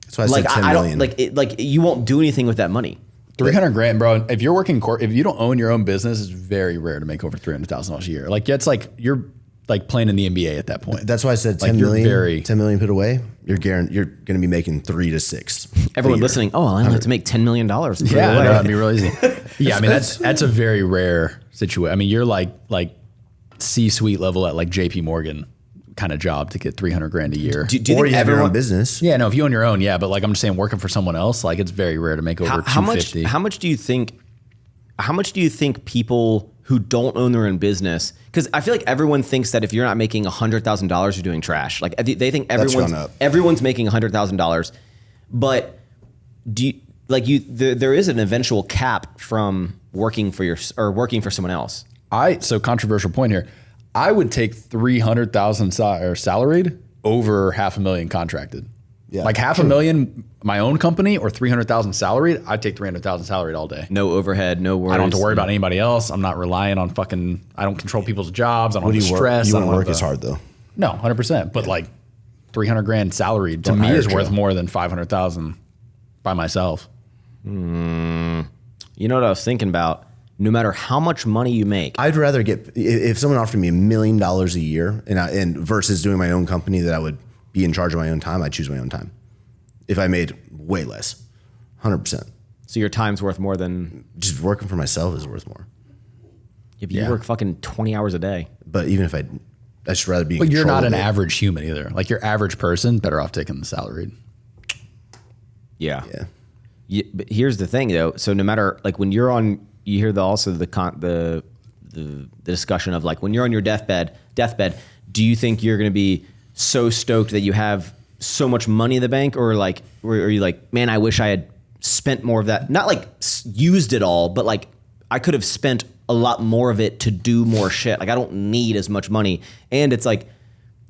That's why I Like said 10 I million. don't like you won't do anything with that money. 300 grand, bro. If you're working if you don't own your own business, it's very rare to make over $300,000 a year. Like it's like you're like playing in the NBA at that point. That's why I said 10 Like, you're million. very- 10 million put away. You're going to be making 3 to 6. Everyone a year. listening, I only have to make $10 million. Yeah, no, that'd be real easy. Yeah, I mean that's a very rare situation. I mean, you're like C-suite level at like JP Morgan kind of job to get 300 grand a year. Do you Or think you have your everyone? own business. Yeah, no, if you own your own, yeah, but like I'm just saying working for someone else, like it's very rare to make over How much? 250. How much do you think? How much do you think people who don't own their own business? Because I feel like everyone thinks that if you're not making $100,000, you're doing trash. Like they think gone up. everyone's making $100,000, but there is an eventual cap from working for working for someone else. So controversial point here. I would take 300,000 salaried over $500,000 contracted. Yeah, like $500,000 my own company or 300,000 salaried. I'd take 300,000 salaried all day. No overhead, no worries. I don't have to worry about anybody else. I'm not relying on I don't control people's jobs. I don't What do have you stress. work? You I want don't to work have as hard though. No, 100%. But like, 300 grand salaried to me hire is worth Joe. more than 500,000 by myself. You know what I was thinking about? No matter how much money you make, I'd rather get if someone offered me $1 million a year and versus doing my own company that I would be in charge of my own time. I'd choose my own time. If I made way less, 100%. so your time's worth more than Just working for myself is worth more. if you Yeah. work fucking 20 hours a day. But even if I'd just rather be. in But you're control not of an it. average human either. Like your average person, better off taking the salaried. Yeah. Yeah. But here's the thing, though. So no matter like when you're on, you hear the discussion of like when you're on your deathbed. Do you think you're going to be so stoked that you have so much money in the bank, or like, or are you like, man, I wish I had spent more of that? Not like used it all, but like I could have spent a lot more of it to do more shit. Like I don't need as much money. And it's like,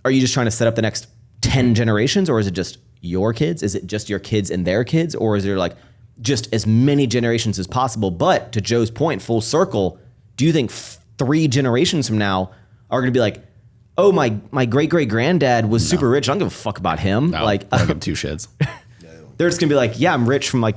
are you just trying to set up the next 10 generations, or is it just your kids? Is it just your kids and their kids, or is there like just as many generations as possible? But to Joe's point, full circle, do you think 3 generations from now are going to be like, oh, my great great granddad was super rich. I don't give a fuck about him. No, Like I don't give two shits. they're just going to be like, yeah, I'm rich from like,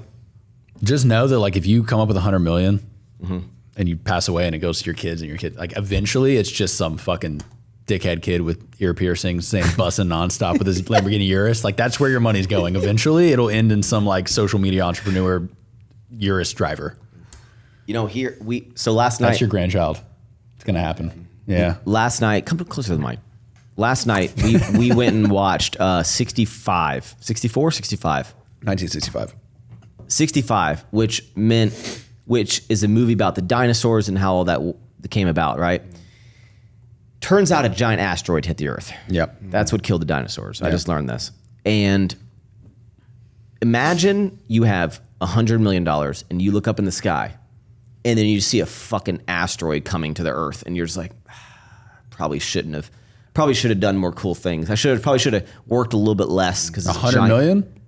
Just know that like if you come up with 100 million Mm-hmm. and you pass away and it goes to your kids and your kid, like eventually it's just some fucking dickhead kid with ear piercings saying bussing nonstop with his Lamborghini Urus. Like that's where your money's going. Eventually it'll end in some like social media entrepreneur Urus driver. you know, so last That's night, your grandchild. It's going to happen. Yeah. last night, come closer to the mic. Last night, we went and watched 64, 65. 1965. 65, which is a movie about the dinosaurs and how all that came about, right? Turns out a giant asteroid hit the Earth. Yep. That's what killed the dinosaurs. I just learned this. And imagine you have $100 million and you look up in the sky and then you see a fucking asteroid coming to the Earth and you're just like, probably should have done more cool things. Probably should have worked a little bit less because 100 million?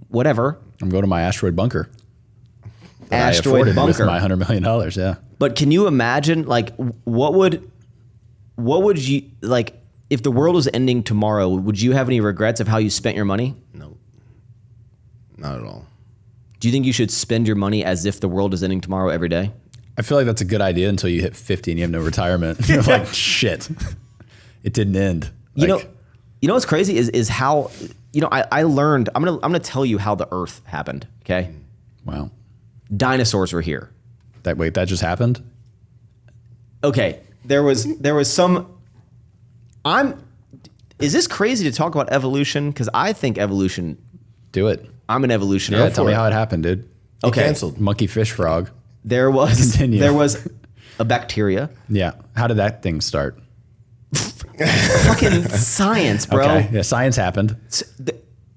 Whatever. I'm going to my asteroid bunker. that I Asteroid afforded bunker. with my $100 million. Yeah. But can you imagine, like, what would you, like, if the world was ending tomorrow, would you have any regrets of how you spent your money? No. Not at all. Do you think you should spend your money as if the world is ending tomorrow every day? I feel like that's a good idea until you hit 50 and you have no retirement. You're like, shit, it didn't end. You Like, know what's crazy is how, I learned, I'm gonna tell you how the Earth happened, okay? wow. Dinosaurs were here. That just happened? Okay, there was some, is this crazy to talk about evolution? Because I think evolution, Do it. I'm an evolutionary. Yeah, tell me how it happened, dude. Okay. Canceled. Monkey, fish, frog. There was Continue. there was a bacteria. Yeah. How did that thing start? Fucking science, bro. Okay. Yeah, science happened.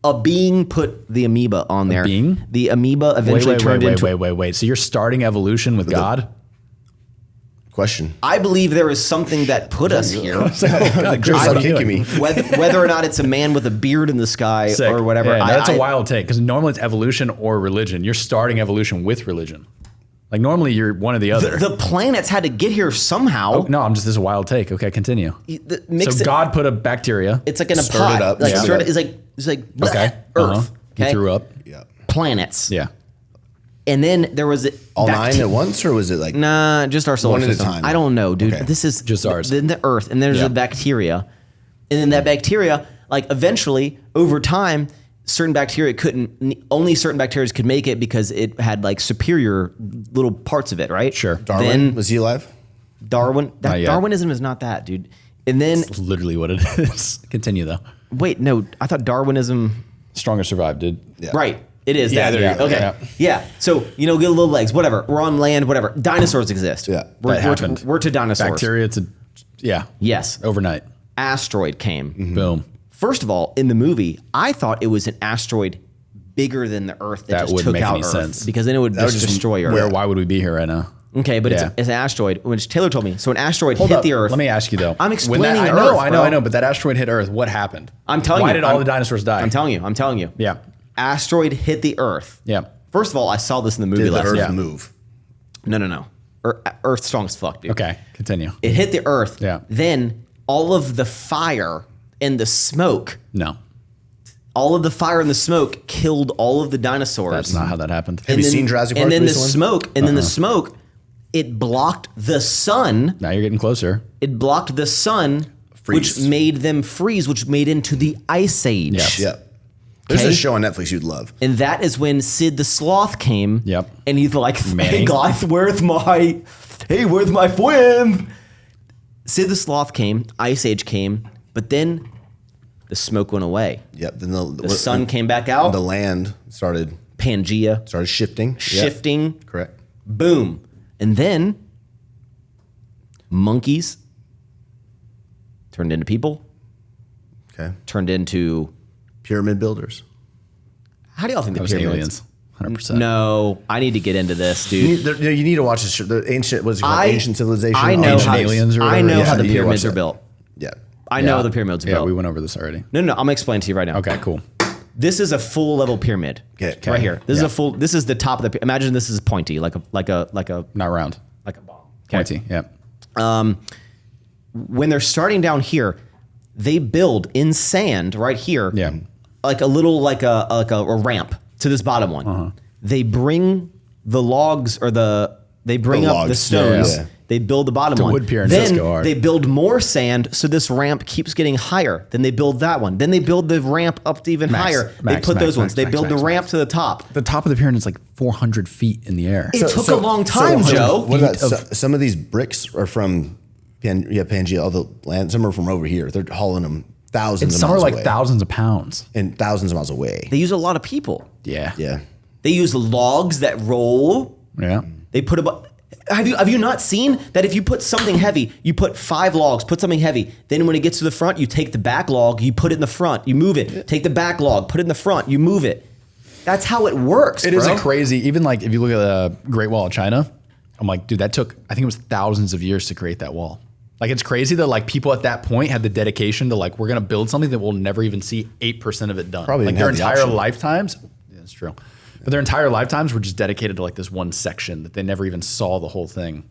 A being put the amoeba on there. being? The amoeba eventually turned into. Wait. So you're starting evolution with God? Question. I believe there is something that put us here. God, Chris, Stop what are you kicking doing? me. whether or not it's a man with a beard in the sky Sick. or whatever. Yeah, no, that's a wild take because normally it's evolution or religion. You're starting evolution with religion. Like normally you're one or the other. The planets had to get here somehow. No, this is a wild take. Okay, continue. Mix So God put a bacteria. It's like in a Stirred pot. it up. Like Yeah. stirred it- it's like Okay. Earth. He Okay? threw up. Yeah. Planets. Yeah. And then there was All 9 at once, or was it like Nah, just our solar One at a system. time. I don't know, dude. Okay. This is Just ours. Then the Earth, and there's Yeah. a bacteria, and then that bacteria, like eventually over time, certain bacteria only certain bacteria could make it because it had like superior little parts of it, right? Sure. Darwin? Then Was he alive? Darwin. Not yet. Darwinism is not that, dude. And then That's literally what it is. Continue though. wait, no, I thought Darwinism. Stronger survived, dude. Yeah. Right. It is Yeah, that. there you go. Okay. Yeah. Yeah. So, get little legs, whatever. We're on land, whatever. Dinosaurs exist. Yeah. We're happened. we're to dinosaurs. Bacteria to Yes. overnight. Asteroid came. Boom. First of all, in the movie, I thought it was an asteroid bigger than the Earth that That just wouldn't took make out any Earth sense. because then it would just destroy Earth. Why would we be here right now? Okay, but Yeah. it's an asteroid, which Taylor told me. So an asteroid Hold hit up. the Earth. Let me ask you though. I'm When explaining that, Earth, I bro. know. But that asteroid hit Earth. What happened? I'm telling Why you. did all the dinosaurs die? I'm telling you. Yeah. Asteroid hit the Earth. Yeah. First of all, I saw this in the movie Did the last Earth night. Yeah. move? No. Earth's strong as fuck, dude. Okay. Continue. It hit the Earth. Yeah. Then all of the fire and the smoke, No, all of the fire and the smoke killed all of the dinosaurs. that's not how that happened. Have you seen Jurassic Park And then recently? the smoke, and then the smoke, it blocked the sun. Now you're getting closer. It blocked the sun, which Freeze. made them freeze, which made into the Ice Age. Yes. Yep. There's Okay. a show on Netflix you'd love. And that is when Sid the Sloth came. Yep. And he's like, "Hey Manny. guys, where's my friend?" Sid the Sloth came, Ice Age came, but then the smoke went away. Yep. Then The sun came back out. The land started Pangea shifting. Yep. shifting. Correct. Boom. And then monkeys turned into people, Okay. turned into. Pyramid builders. How do y'all think That the was pyramids? aliens. 100%. No, I need to get into this, dude. You need to watch this. The ancient, what's it called? Ancient civilization. I know Ancient how aliens or I whatever. know Yeah, how the you need to watch pyramids are that. built. Yeah. I know the pyramids are Yeah, built. we went over this already. No, I'm gonna explain to you right now. Okay, cool. This is a full level pyramid. Okay. Right here. This is Yeah. a full. This is the top of the. Imagine this is pointy, like a Not round. bomb. Pointy. Yeah. When they're starting down here, they build in sand right here. Yeah. Like a little like a ramp to this bottom one. Uh-huh. They bring the logs or they bring The up the logs, stones. yeah. They build the bottom The one. wood pyramids Then go hard. they build more sand, so this ramp keeps getting higher. Then they build that one. Then they build the ramp up to even higher. They max, put max, those ones. max, They max, build max, the ramp max. to the top. The top of the pyramid is like 400 feet in the air. It took a long time, Joe. What about some of these bricks are from Pangea, all the land. Some are from over here. They're hauling them thousands And of some are miles like away. thousands of pounds. And thousands of miles away. They use a lot of people. Yeah. Yeah. They use logs that roll. Yeah. They put have you not seen that if you put something heavy, you put 5 logs, put something heavy, then when it gets to the front, you take the back log, you put it in the front, you move it. Take the back log, put it in the front, you move it. That's how it works. It is bro. a crazy, even like if you look at the Great Wall of China, I'm like, dude, that took, I think it was thousands of years to create that wall. Like it's crazy that like people at that point had the dedication to like, we're going to build something that we'll never even see 8% of it done. Probably like didn't their have the entire option. lifetimes. Yeah, that's true. But their entire lifetimes were just dedicated to like this one section that they never even saw the whole thing.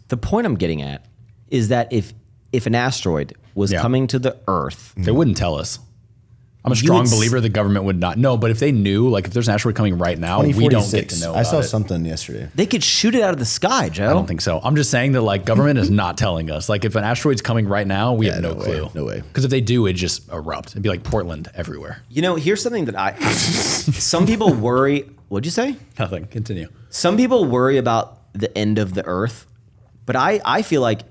The point I'm getting at is that if an asteroid was Yeah. coming to the Earth, They wouldn't tell us. I'm a You strong would believer the government would not know, but if they knew, like if there's an asteroid coming right now, we don't get to know I saw about it. something yesterday. they could shoot it out of the sky, Joe. I don't think so. I'm just saying that like government is not telling us. Like if an asteroid's coming right now, we have no no way. clue. No way. Because if they do, it just erupt. It'd be like Portland everywhere. You know, here's something that some people worry. What'd you say? Nothing. Continue. Some people worry about the end of the Earth, but I feel like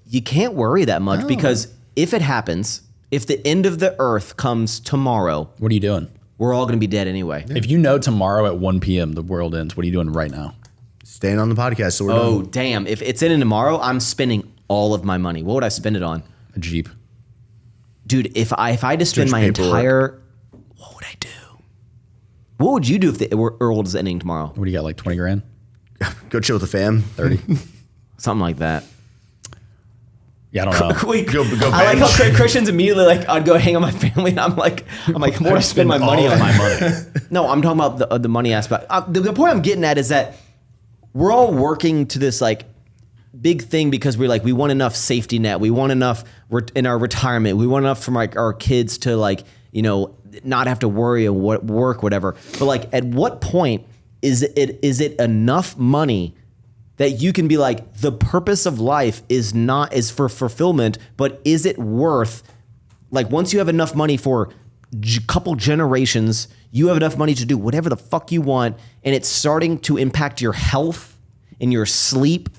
you can't worry that much because if it happens, if the end of the Earth comes tomorrow, What are you doing? we're all going to be dead anyway. If you know tomorrow at 1 p.m. the world ends, what are you doing right now? Staying on the podcast. So we're Oh, done. damn. If it's in tomorrow, I'm spending all of my money. What would I spend it on? A Jeep. Dude, if I had to spend much my paperwork. entire, what would I do? What would you do if the world is ending tomorrow? What do you got, like 20 grand? Go chill with the fam. 30? Something like that. Yeah, I don't know. Wait, Go I like how bench. Christian's immediately like, I'd go hang on my family, and I'm like, what do I spend my money all on? of my money. No, I'm talking about the money aspect. The point I'm getting at is that we're all working to this like big thing because we want enough safety net. We want enough in our retirement. We want enough from like our kids to like, you know, not have to worry of what work, whatever. But like, at what point is it enough money that you can be like, the purpose of life is for fulfillment, but is it worth, like once you have enough money for couple generations, you have enough money to do whatever the fuck you want, and it's starting to impact your health and your sleep.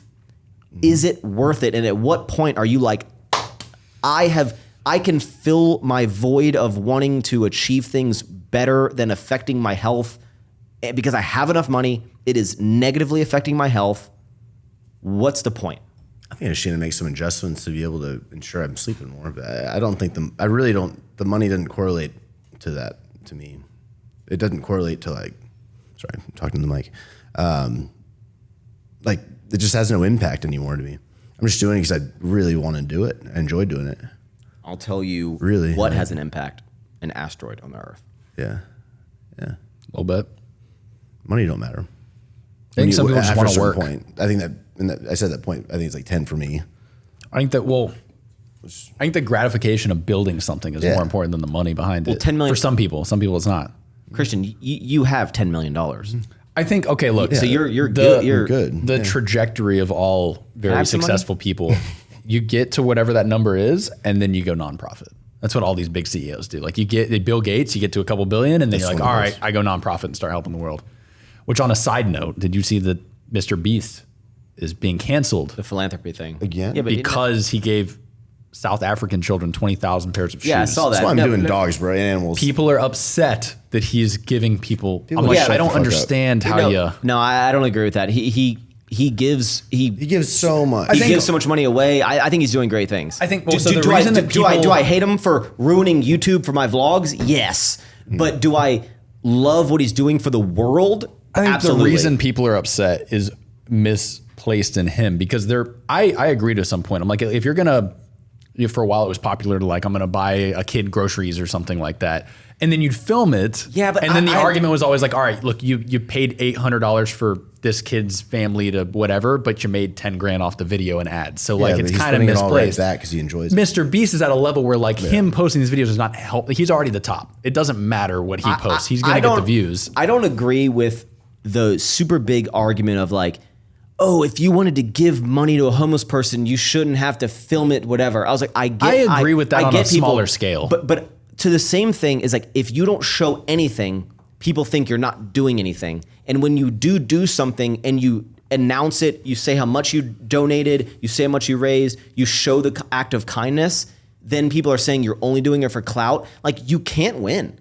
Is it worth it? And at what point are you like, I can fill my void of wanting to achieve things better than affecting my health because I have enough money. It is negatively affecting my health. What's the point? I think I just need to make some adjustments to be able to ensure I'm sleeping more. But I don't think I really don't. The money doesn't correlate to that to me. It doesn't correlate to like. Sorry, I'm talking to the mic. Like it just has no impact anymore to me. I'm just doing it because I really want to do it. I enjoy doing it. I'll tell you Really? what has an impact: an asteroid on the Earth. Yeah, yeah. A little bit. Money don't matter. I think some people just After want a to certain work. Point, I think that I said that point. I think it's like 10 for me. I think that, well, I think the gratification of building something is more important than the money behind it. 10 million for some people. Some people it's not. Christian, you have $10 million. I think, okay, look. So you're good. You're good. The trajectory of all very Have some successful people, you get to whatever that number is, and then you go nonprofit. That's what all these big CEOs do. Like Bill Gates, you get to a couple billion, and then you're like, all right, I go nonprofit and start helping the world. Which on a side note, did you see that Mr. Beast is being canceled the philanthropy thing Again? Yeah, but because he gave South African children 20,000 pairs of shoes? I saw that. That's why I'm doing dogs, bro. Animals. People are upset that he's giving people. I'm are like, shut I the don't fuck understand how you. No, I don't agree with that. He gives He gives so much. he gives so much money away. I think he's doing great things. I think. Do I hate him for ruining YouTube for my vlogs? Yes, but do I love what he's doing for the world? I think Absolutely. the reason people are upset is misplaced in him because I agree to some point. I'm like, if you're gonna, for a while it was popular to like, I'm gonna buy a kid groceries or something like that, and then you'd film it. Yeah, but and then the argument was always like, all right, look, you paid $800 for this kid's family to whatever, but you made 10 grand off the video and ads. So like, it's kind of misplaced. That because he enjoys it. Mr. Beast is at a level where like him posting these videos is not help. He's already the top. It doesn't matter what he posts. He's gonna get the views. I don't agree with the super big argument of like, oh, if you wanted to give money to a homeless person, you shouldn't have to film it, whatever. I was like, I agree with that on a smaller scale. But to the same thing is like, if you don't show anything, people think you're not doing anything. And when you do something and you announce it, you say how much you donated, you say how much you raised, you show the act of kindness, then people are saying you're only doing it for clout. Like, you can't win.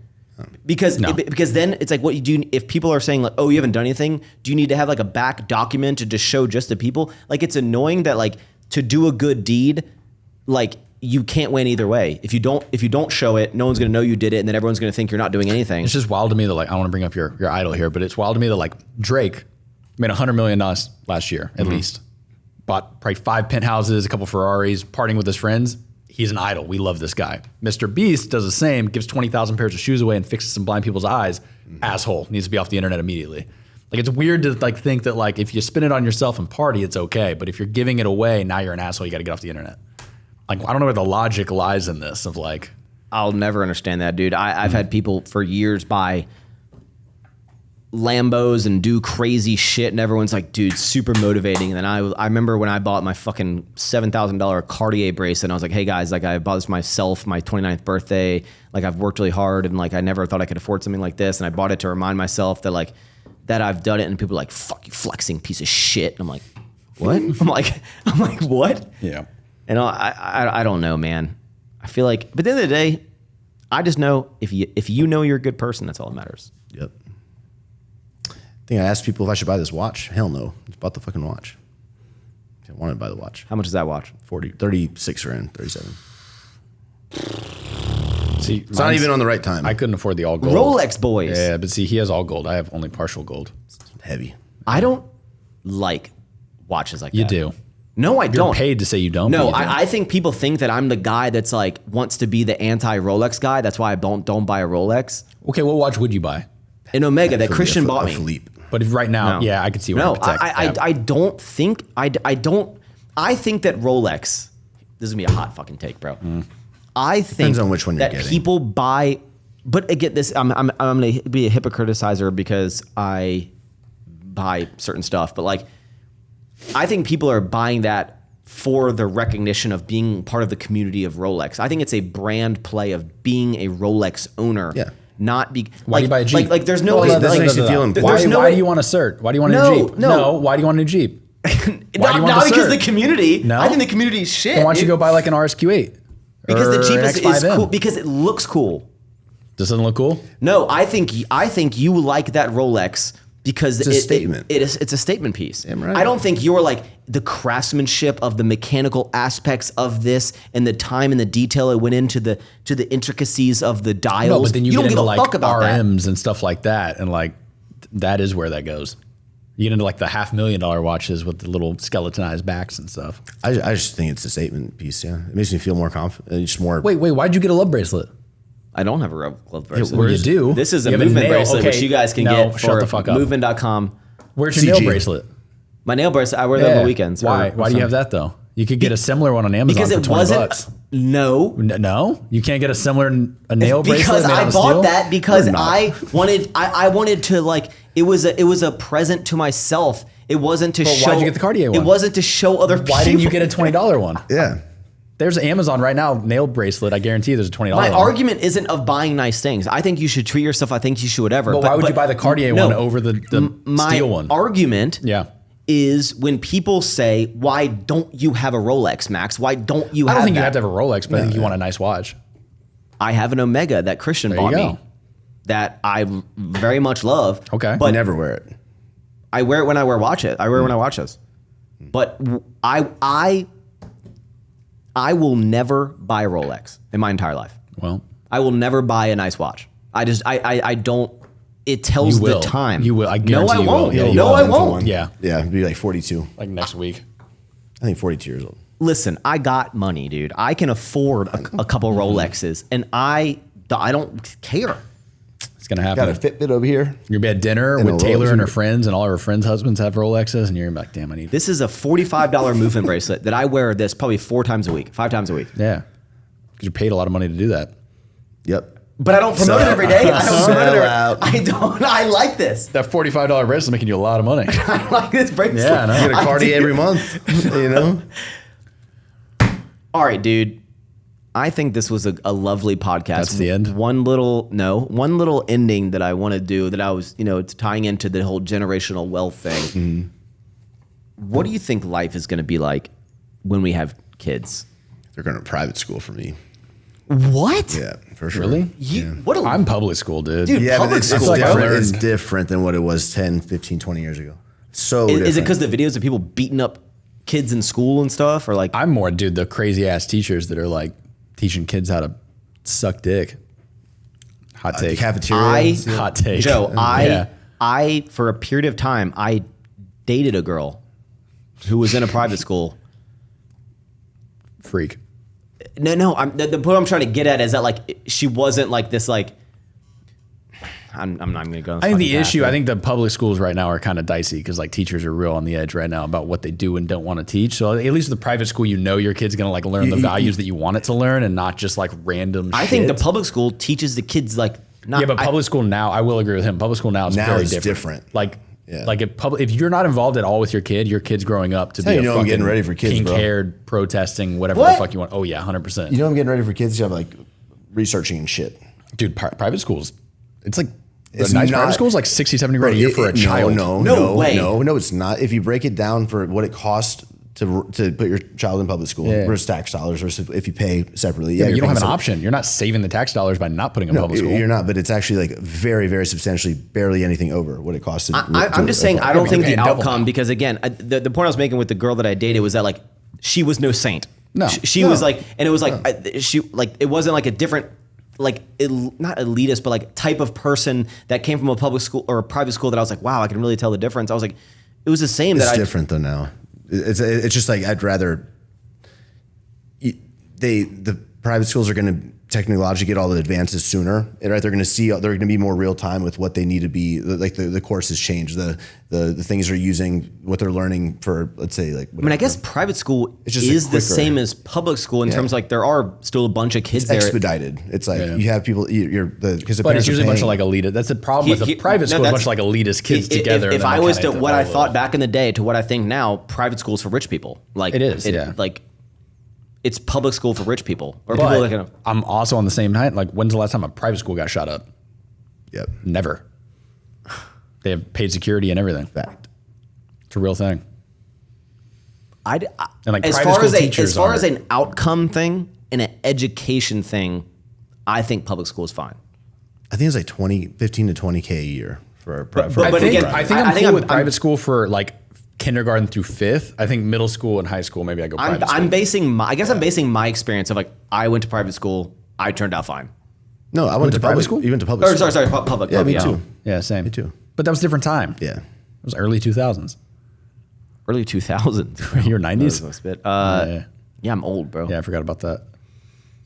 Because then it's like, what you do if people are saying like, oh, you haven't done anything, do you need to have like a back document to just show just the people? Like, it's annoying that like, to do a good deed, like, you can't win either way. If you don't show it, no one's gonna know you did it, and then everyone's gonna think you're not doing anything. It's just wild to me that like, I don't want to bring up your idol here, but it's wild to me that like Drake made $100 million last year at least, bought probably 5 penthouses, a couple Ferraris, partying with his friends. He's an idol. We love this guy. Mr. Beast does the same, gives 20,000 pairs of shoes away and fixes some blind people's eyes. Asshole, needs to be off the internet immediately. Like, it's weird to like think that like, if you spend it on yourself and party, it's okay. But if you're giving it away, now you're an asshole. You got to get off the internet. Like, I don't know where the logic lies in this of like. I'll never understand that, dude. I've had people for years buy Lambos and do crazy shit, and everyone's like, dude, super motivating. And then I remember when I bought my fucking $7,000 Cartier bracelet, and I was like, hey guys, like, I bought this myself, my 29th birthday. Like, I've worked really hard, and like, I never thought I could afford something like this. And I bought it to remind myself that like, that I've done it. And people are like, fuck you, flexing piece of shit. And I'm like, what? I'm like, what? Yeah. And I don't know, man. I feel like, but at the end of the day, I just know if you know you're a good person, that's all that matters. Yep. I think I asked people if I should buy this watch. Hell no. Just bought the fucking watch. I wanted to buy the watch. How much is that watch? 36 grand, 37. See, It's not even on the right time. I couldn't afford the all gold. Rolex boys. Yeah, but see, he has all gold. I have only partial gold. It's heavy. I don't like watches like that. You do. No, I You're don't. paid to say you don't. No, but you do. I think people think that I'm the guy that's like wants to be the anti-Rolex guy. That's why I don't buy a Rolex. Okay, what watch would you buy? An Omega that Christian bought me. Philippe. But if right now, No. yeah, I could see. No, Protect. I don't think I think that Rolex. This is gonna be a hot fucking take, bro. I think Depends on which one you're that getting. people buy. But again, this I'm gonna be a hypocriticizer because I buy certain stuff. But like, I think people are buying that for the recognition of being part of the community of Rolex. I think it's a brand play of being a Rolex owner. Yeah. Not be. Why do you buy a Jeep? Like there's no Well, way. this like, makes you feel important. Why, no why way- do you want a cert? Why do you want No, a Jeep? no. Why do you want a new Jeep? Why do you want not the because cert? the community. No? I think the community is shit. Then why don't you dude. go buy like an RSQ8? Because the Or Jeep an is X5M? cool. Because it looks cool. Doesn't look cool? No, I think you like that Rolex because It's a statement. It's a statement piece. Damn right. I don't think you're like the craftsmanship of the mechanical aspects of this and the time and the detail it went into the intricacies of the dials. No, but then you don't get give into a like fuck about that. RMs and stuff like that, and like that is where that goes. You get into like the $500,000 watches with the little skeletonized backs and stuff. I just think it's a statement piece. Yeah, it makes me feel more confident. It's more. Wait, why'd you get a love bracelet? I don't have a glove bracelet. Well, you do. This is a You have movement nail- bracelet, which okay, you guys can no, get shut for the fuck up. movement.com. Where's your CG. nail bracelet? My nail bracelet, I wear them on the weekends. Why? or Why do you have something. that though? You could get a similar one on Amazon Because for it $20. wasn't. No. No, you can't get a nail bracelet Because made out I of bought steel? that because I wanted to like it was a present to myself. It wasn't to show. why'd you get the Cartier one? It wasn't to show other people. Why didn't you get a $20 one? Yeah. There's Amazon right now, nail bracelet. I guarantee you there's a $20 My one. argument isn't of buying nice things. I think you should treat yourself. I think you should whatever. But why would you buy the Cartier one over the my steel one? Argument Yeah. is when people say, why don't you have a Rolex, Max? Why don't you I have don't think that? you have to have a Rolex, but I think you want a nice watch. I have an Omega that Christian There bought you me go. that I very much love. Okay. But I never wear it. I wear it when I wear watches. I wear it when I watch this. But I will never buy a Rolex in my entire life. Well, I will never buy a nice watch. I don't. It tells You will. the time. You will. I No, guarantee I you won't. will. Yeah, you No, will. I won't. Yeah. Yeah, it'd be like 42. Like next week. I think 42 years old. Listen, I got money, dude. I can afford a couple Rolexes, and I don't care. It's going to happen. Got a Fitbit over here. You're going to be at dinner And with a Taylor Rolex. and her friends, and all of her friends' husbands have Rolexes, and you're like, damn, I need This is a $45 movement bracelet that I wear this probably 5 times a week. Yeah. Because you're paid a lot of money to do that. Yep. But I don't promote it every day. I don't promote it Sell out. I don't. I like this. That $45 bracelet is making you a lot of money. I like this bracelet. Yeah, I know. You get a Cartier every month, you know? All right, dude. I think this was a lovely podcast. That's the end? One little ending that I want to do that I was, tying into the whole generational wealth thing. Mm-hmm. What do you think life is going to be like when we have kids? They're going to private school for me. What? Yeah, for sure. Really? What a I'm public school, dude. Dude, Yeah, but public it's school. different. bro. It's different than what it was 10, 15, 20 years ago. So Is it different. because the videos of people beating up kids in school and stuff, or like? I'm more, dude, the crazy ass teachers that are like teaching kids how to suck dick. Hot the take. cafeteria? Hot take. Joe, Yeah. I for a period of time, I dated a girl who was in a private school. Freak. No. The point I'm trying to get at is that like she wasn't like this like. I'm not going to go. I think the issue, I think the public schools right now are kind of dicey because like teachers are real on the edge right now about what they do and don't want to teach. So at least with the private school, your kid's going to like learn the values that you want it to learn and not just like random I shit. think the public school teaches the kids like not. Yeah, but public school now, I will agree with him. Public school now is Now very it's different. different. Like, Yeah. like if you're not involved at all with your kid's growing up to how be you a know I'm fucking getting ready for kids, bro. pink-haired, protesting, whatever What? the fuck you want. Oh yeah, 100%. You know I'm getting ready for kids? You have like researching and shit. Dude, private schools, it's like It's a nice not- private school is like 60, 70 grand a year for a child. No way. No, it's not. If you break it down for what it costs to put your child in public school versus tax dollars versus if you pay separately. Yeah, you're you don't have an paying option. You're not saving the tax dollars by not putting them in No, public school. you're not, but it's actually like very, very substantially, barely anything over what it costs. To, I'm just saying I don't but think you're the paying double outcome now. because again the point I was making with the girl that I dated was that like she was no saint. No. She was like, and it was like she like it wasn't like a different like not elitist but like type of person that came from a public school or a private school that I was like, wow, I can really tell the difference. I was like, it was the same. It's that different though now. It's just like I'd rather the private schools are going to technologically get all the advances sooner, right? They're going to be more real time with what they need to be. Like the courses change, the things they're using, what they're learning for. Let's say like. I mean, I guess private school It's just is the quicker. same as public school in terms of like there are still a bunch of kids there. expedited. It's like you have people. Because the But parents it's usually a are bunch of paying. like elitist. That's the problem with He- a private no, school. It's a that's- bunch of like elitist kids together. If and then I they was kinda to hit what the I level. thought back in the day to what I think now, private schools for rich people. Like It is, yeah. Like it's public school for rich people or But people that can. I'm also on the same night. Like, when's the last time a private school got shot up? Yep. Never. They have paid security and everything. Fact. It's a real thing. And like as private far as school as teachers far as aren't. an outcome thing and an education thing, I think public school is fine. I think it's like 15 to 20K a year for a private. but I think again, I'm I think cool with I'm- private school for like kindergarten through fifth. I think middle school and high school, maybe I go private school. I'm basing my experience of like I went to private school, I turned out fine. No, I went to private public school? You went to public Or school. sorry, public. Yeah, me public, too. Yeah, same. Me too. But that was a different time. Yeah. It was early 2000s. Early 2000s. Your 90s? That was a spit. Yeah. Yeah, I'm old, bro. Yeah, I forgot about that.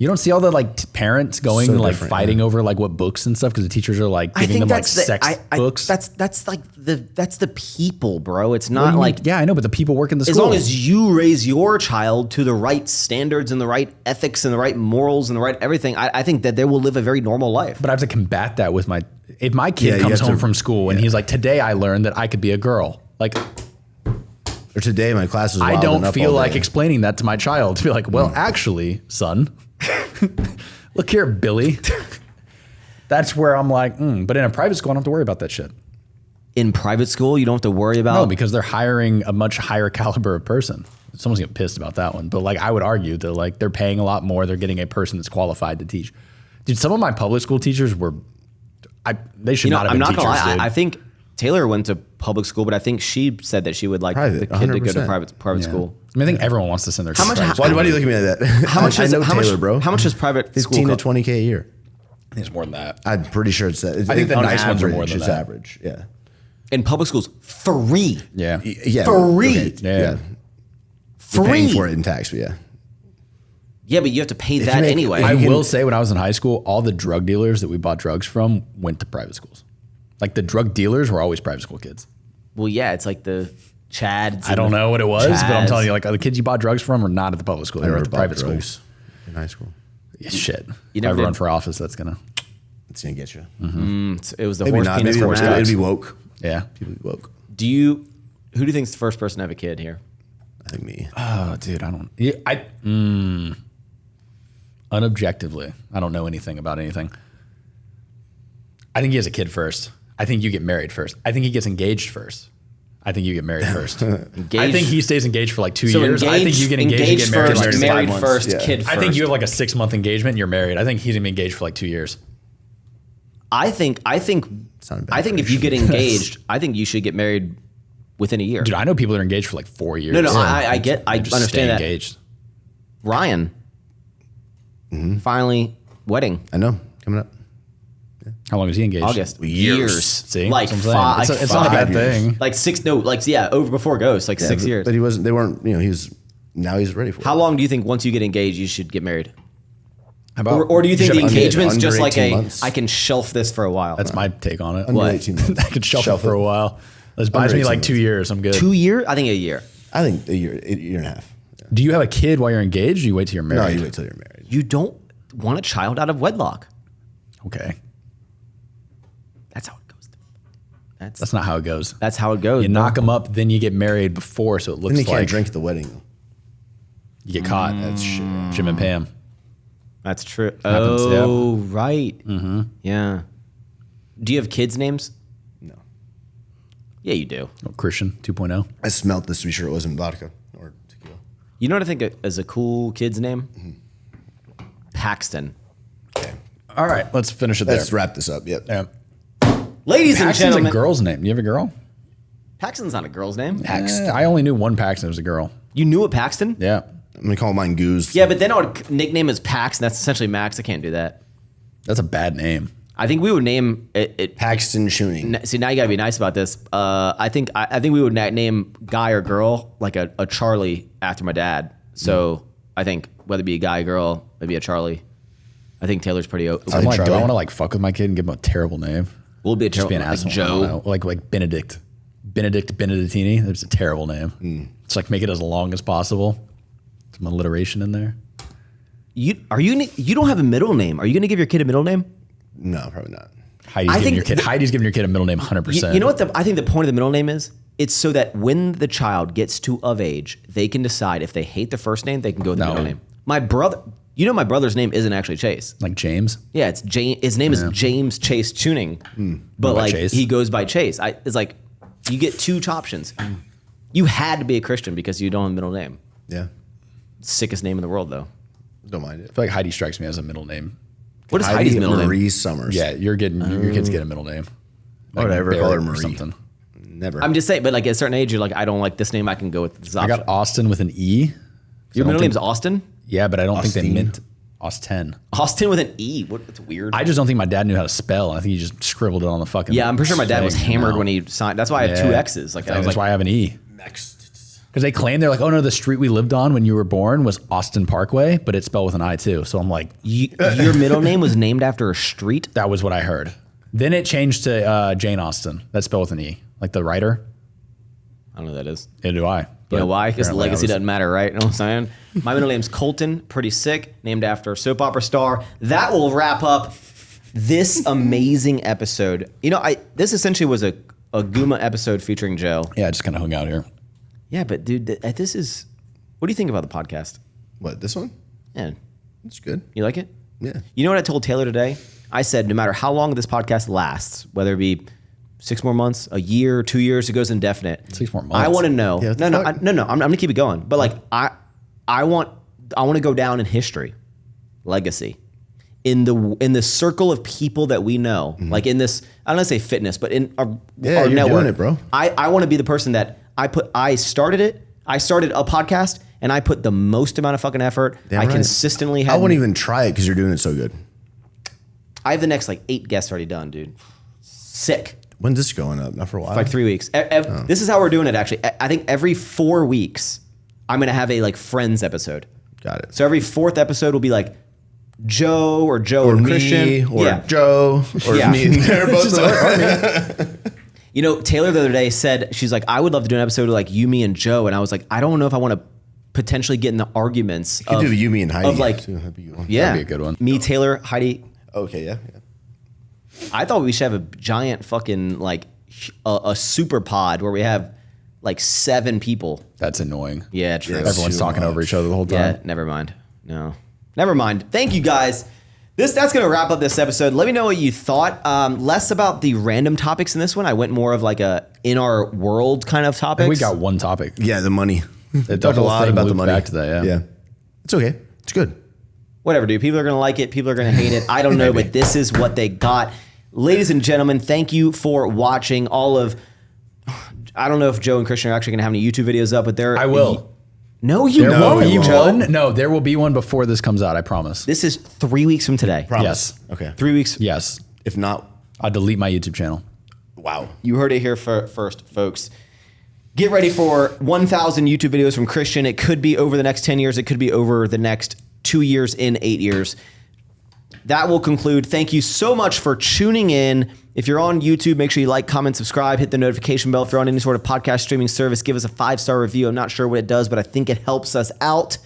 You don't see all the like parents going So and like different, fighting over like what books and stuff because the teachers are like giving them like sex books. That's like that's the people, bro. It's not like yeah, I know, but the people work in the as school. long as you raise your child to the right standards and the right ethics and the right morals and the right everything, I think that they will live a very normal life. But I have to combat that with if my kid you comes have home to- from school and he's like, today I learned that I could be a girl. Like, Or today my class was I wilding don't up feel all like day. explaining that to my child to be like, well, actually, son, look here, Billy. That's where I'm like, but in a private school, I don't have to worry about that shit. In private school, you don't have to worry about. No, because they're hiring a much higher caliber of person. Someone's getting pissed about that one. But like, I would argue that like they're paying a lot more. They're getting a person that's qualified to teach. Dude, some of my public school teachers they should not have I'm been not teachers, gonna lie. dude. I think Taylor went to public school, but I think she said that she would like Private, the kid to go to 100%. private Yeah. school. I mean, I think everyone wants to send their kids much- to private how- school. Why do you look at me like that? How much I is know how Taylor, much, bro. How much is private school 15 to cost? 20K a year. I think it's more than that. I'm pretty sure it's that. I think the on nice ones are average, more than it's that. average. Yeah. In public schools? Free. Yeah. Yeah. Free. Okay, Yeah. yeah. You're paying Free. for it in tax, but yeah. Yeah, but you have to pay that make- anyway. I will say when I was in high school, all the drug dealers that we bought drugs from went to private schools. Like the drug dealers were always private school kids. Well, yeah, it's like the Chads. I don't know what it was, but I'm Chaz. telling you, like the kids you bought drugs from were not at the public school. They I were never at the bought private drugs schools. in high school. Yeah, shit. You If I never run did? for office, that's gonna. It's gonna get you. It was the Maybe horse not. penis Maybe for it'd Max. be woke. Yeah. People be woke. Who do you think is the first person to have a kid here? I think me. Oh, dude, I don't. Yeah, unobjectively, I don't know anything about anything. I think he has a kid first. I think you get married first. I think he gets engaged first. I think you get married first. I think he stays engaged for like 2 years. I think you get engaged and get married. first, like married 5 months. first, Yeah. kid first. I think you have like a 6-month engagement. And you're married. I think he's gonna be engaged for like 2 years. I think not a bad if you get prediction. engaged, I think you should get married within a year. Dude, I know people that are engaged for like 4 years. No, I They just understand stay that. engaged. Ryan, finally wedding I know. Coming up. How long is he engaged? August. Years. See, like that's what I'm saying. five. It's not a bad 5 years. thing. Like 6. No, like yeah, over before Ghost, like 6 years. But he wasn't. They weren't. You know, now he's ready for it. How long do you think once you get engaged you should get married? How about, Or do you think the should- engagement's under just like 18 months. I can shelf this for a while? That's my take on it. Under 18 months. I could shelf it for a while. This buys Under me like 18 2 years. I'm good. 2 years? I think a year. I think a year and a half. Yeah. Do you have a kid while you're engaged? Or you wait till you're No, married? you wait till you're married. You don't want a child out of wedlock. Okay, That's how it goes. that's not how it goes. That's how it goes. You knock them up, then you get married before, so it Then looks they can't like drink at the wedding. you get caught. That's shit. Jim and Pam. That's true. Happens, Oh, right. Mm-hmm. Yeah. Do you have kids' names? No. Yeah, you do. Oh, Christian 2.0. I smelt this to be sure it wasn't vodka or tequila. You know what I think is a cool kid's name? Paxton. Okay. All right, let's finish it there. Let's wrap this up. Yep. Yeah. Ladies and Paxton's gentlemen. a girl's name. You have a girl? Paxton's not a girl's name. I only knew one Paxton was a girl. You knew a Paxton? Yeah. I'm gonna call mine Goose. Yeah, but then I would nickname as Pax, and that's essentially Max. I can't do that. That's a bad name. I think we would name it. Paxton Shooning. See, now you gotta be nice about this. I think we would name guy or girl like a Charlie after my dad. So I think whether it be a guy or girl, maybe a Charlie. I think Taylor's pretty open. I'm like, do I Charlie. want to like fuck with my kid and give him a terrible name? We'll be a Just be an terrible like asshole. I don't Joe. know. Like Benedict. Benedict Benedettini. That's a terrible name. It's like make it as long as possible. Some alliteration in there. You don't have a middle name. Are you gonna give your kid a middle name? No, probably not. Heidi's giving your kid a middle name 100%. You know what I think the point of the middle name is? It's so that when the child gets of age, they can decide if they hate the first name, they can go with the middle name. My brother's name isn't actually Chase. Like James? Yeah, it's James. His name is James Chase Tuning, but By like Chase? he goes by Chase. It's like you get two options. You had to be a Christian because you don't have a middle name. Yeah. Sickest name in the world, though. Don't mind it. I feel like Heidi strikes me as a middle name. What is Heidi's middle name? Marie Summers. Yeah, your kids get a middle name. Like Whatever. Call her Barrett or Marie. something. Never. I'm just saying, but like at a certain age, you're like, I don't like this name. I can go with this I option. got Austin with an E. Your I don't middle think- name's Austin? Yeah, but I don't think they Austin. meant Austin. Austin with an E. That's weird. I just don't think my dad knew how to spell. I think he just scribbled it on the fucking. Yeah, I'm pretty sure my dad was thing, hammered you know? when he signed. That's why I have two Yeah. X's. Like I was That's like, why I have an E. Next. Because they claim they're like, oh no, the street we lived on when you were born was Austin Parkway, but it's spelled with an I too. So I'm like, Your middle name was named after a street? that was what I heard. Then it changed to Jane Austen. That's spelled with an E, like the writer. I don't know who that is. Neither do I. You know why? Because Apparently I legacy was- doesn't matter, right? You know what I'm saying? My middle name's Colton, pretty sick, named after a soap opera star. That will wrap up this amazing episode. You know, this essentially was a Guma episode featuring Joe. Yeah, I just kind of hung out here. Yeah, but dude, this is. What do you think about the podcast? What, this one? Yeah, It's good. you like it? Yeah. You know what I told Taylor today? I said, no matter how long this podcast lasts, whether it be 6 more months, a year, 2 years, it goes indefinite. 6 more months. I want to know. Yeah, what the No, fuck? no. I'm gonna keep it going. But like, I want to go down in history, legacy, in the circle of people that we know. Like in this, I don't want to say fitness, but in our Yeah, you're network. doing it, bro. I want to be the person that I started it. I started a podcast and I put the most amount of fucking effort. Damn I right. consistently had. I won't even try it because you're doing it so good. I have the next like 8 guests already done, dude. Sick. When's this going up? Not for a while. Like 3 weeks. This is how we're doing it. Actually, I think every 4 weeks, I'm gonna have a like friends episode. Got it. So every 4th episode will be like Joe or and me, Christian or yeah. Joe, or Yeah. me. And they're both. You know, Taylor the other day said she's like, I would love to do an episode of like you, me, and Joe, and I was like, I don't know if I want to potentially get in the arguments. You can do you, me, and Heidi. Of like, So that'd be a good one. yeah, That'd be a good one. Me, Taylor, Heidi. Okay, yeah. I thought we should have a giant fucking like a super pod where we have like 7 people. That's annoying. Yeah, true. Yeah, Everyone's too talking much. over each other the whole Yeah, time. never mind. No, never mind. Thank you guys. That's gonna wrap up this episode. Let me know what you thought. Less about the random topics in this one. I went more of like a in our world kind of topics. And we got one topic. Yeah, the money. The Talked a whole lot thing about the looped money. back to that, yeah. Yeah. It's okay. It's good. Whatever, dude. People are gonna like it. People are gonna hate it. I don't know, but this is what they got. Ladies and gentlemen, thank you for watching all of. I don't know if Joe and Christian are actually gonna have any YouTube videos up, but they're. I will. No, you There will won't, be Joe. one. No, there will be one before this comes out. I promise. This is 3 weeks from today. Promise. Yes. Okay. 3 weeks. Yes. If not, I'll delete my YouTube channel. wow. You heard it here first, folks. Get ready for 1,000 YouTube videos from Christian. It could be over the next 10 years. It could be over the next 2 years in 8 years. That will conclude. Thank you so much for tuning in. If you're on YouTube, make sure you like, comment, subscribe, hit the notification bell. If you're on any sort of podcast streaming service, give us a 5-star review. I'm not sure what it does, but I think it helps us out.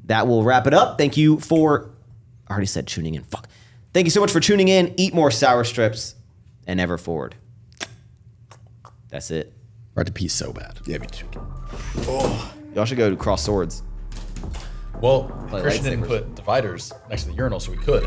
That will wrap it up. Thank you for, I already said tuning in. Fuck. Thank you so much for tuning in. Eat more sour strips and ever forward. That's it. We're about to pee so bad. Yeah, me too. Y'all should go to cross swords. Well, Play Christian didn't lightsabers. put dividers next to the urinal, so we could.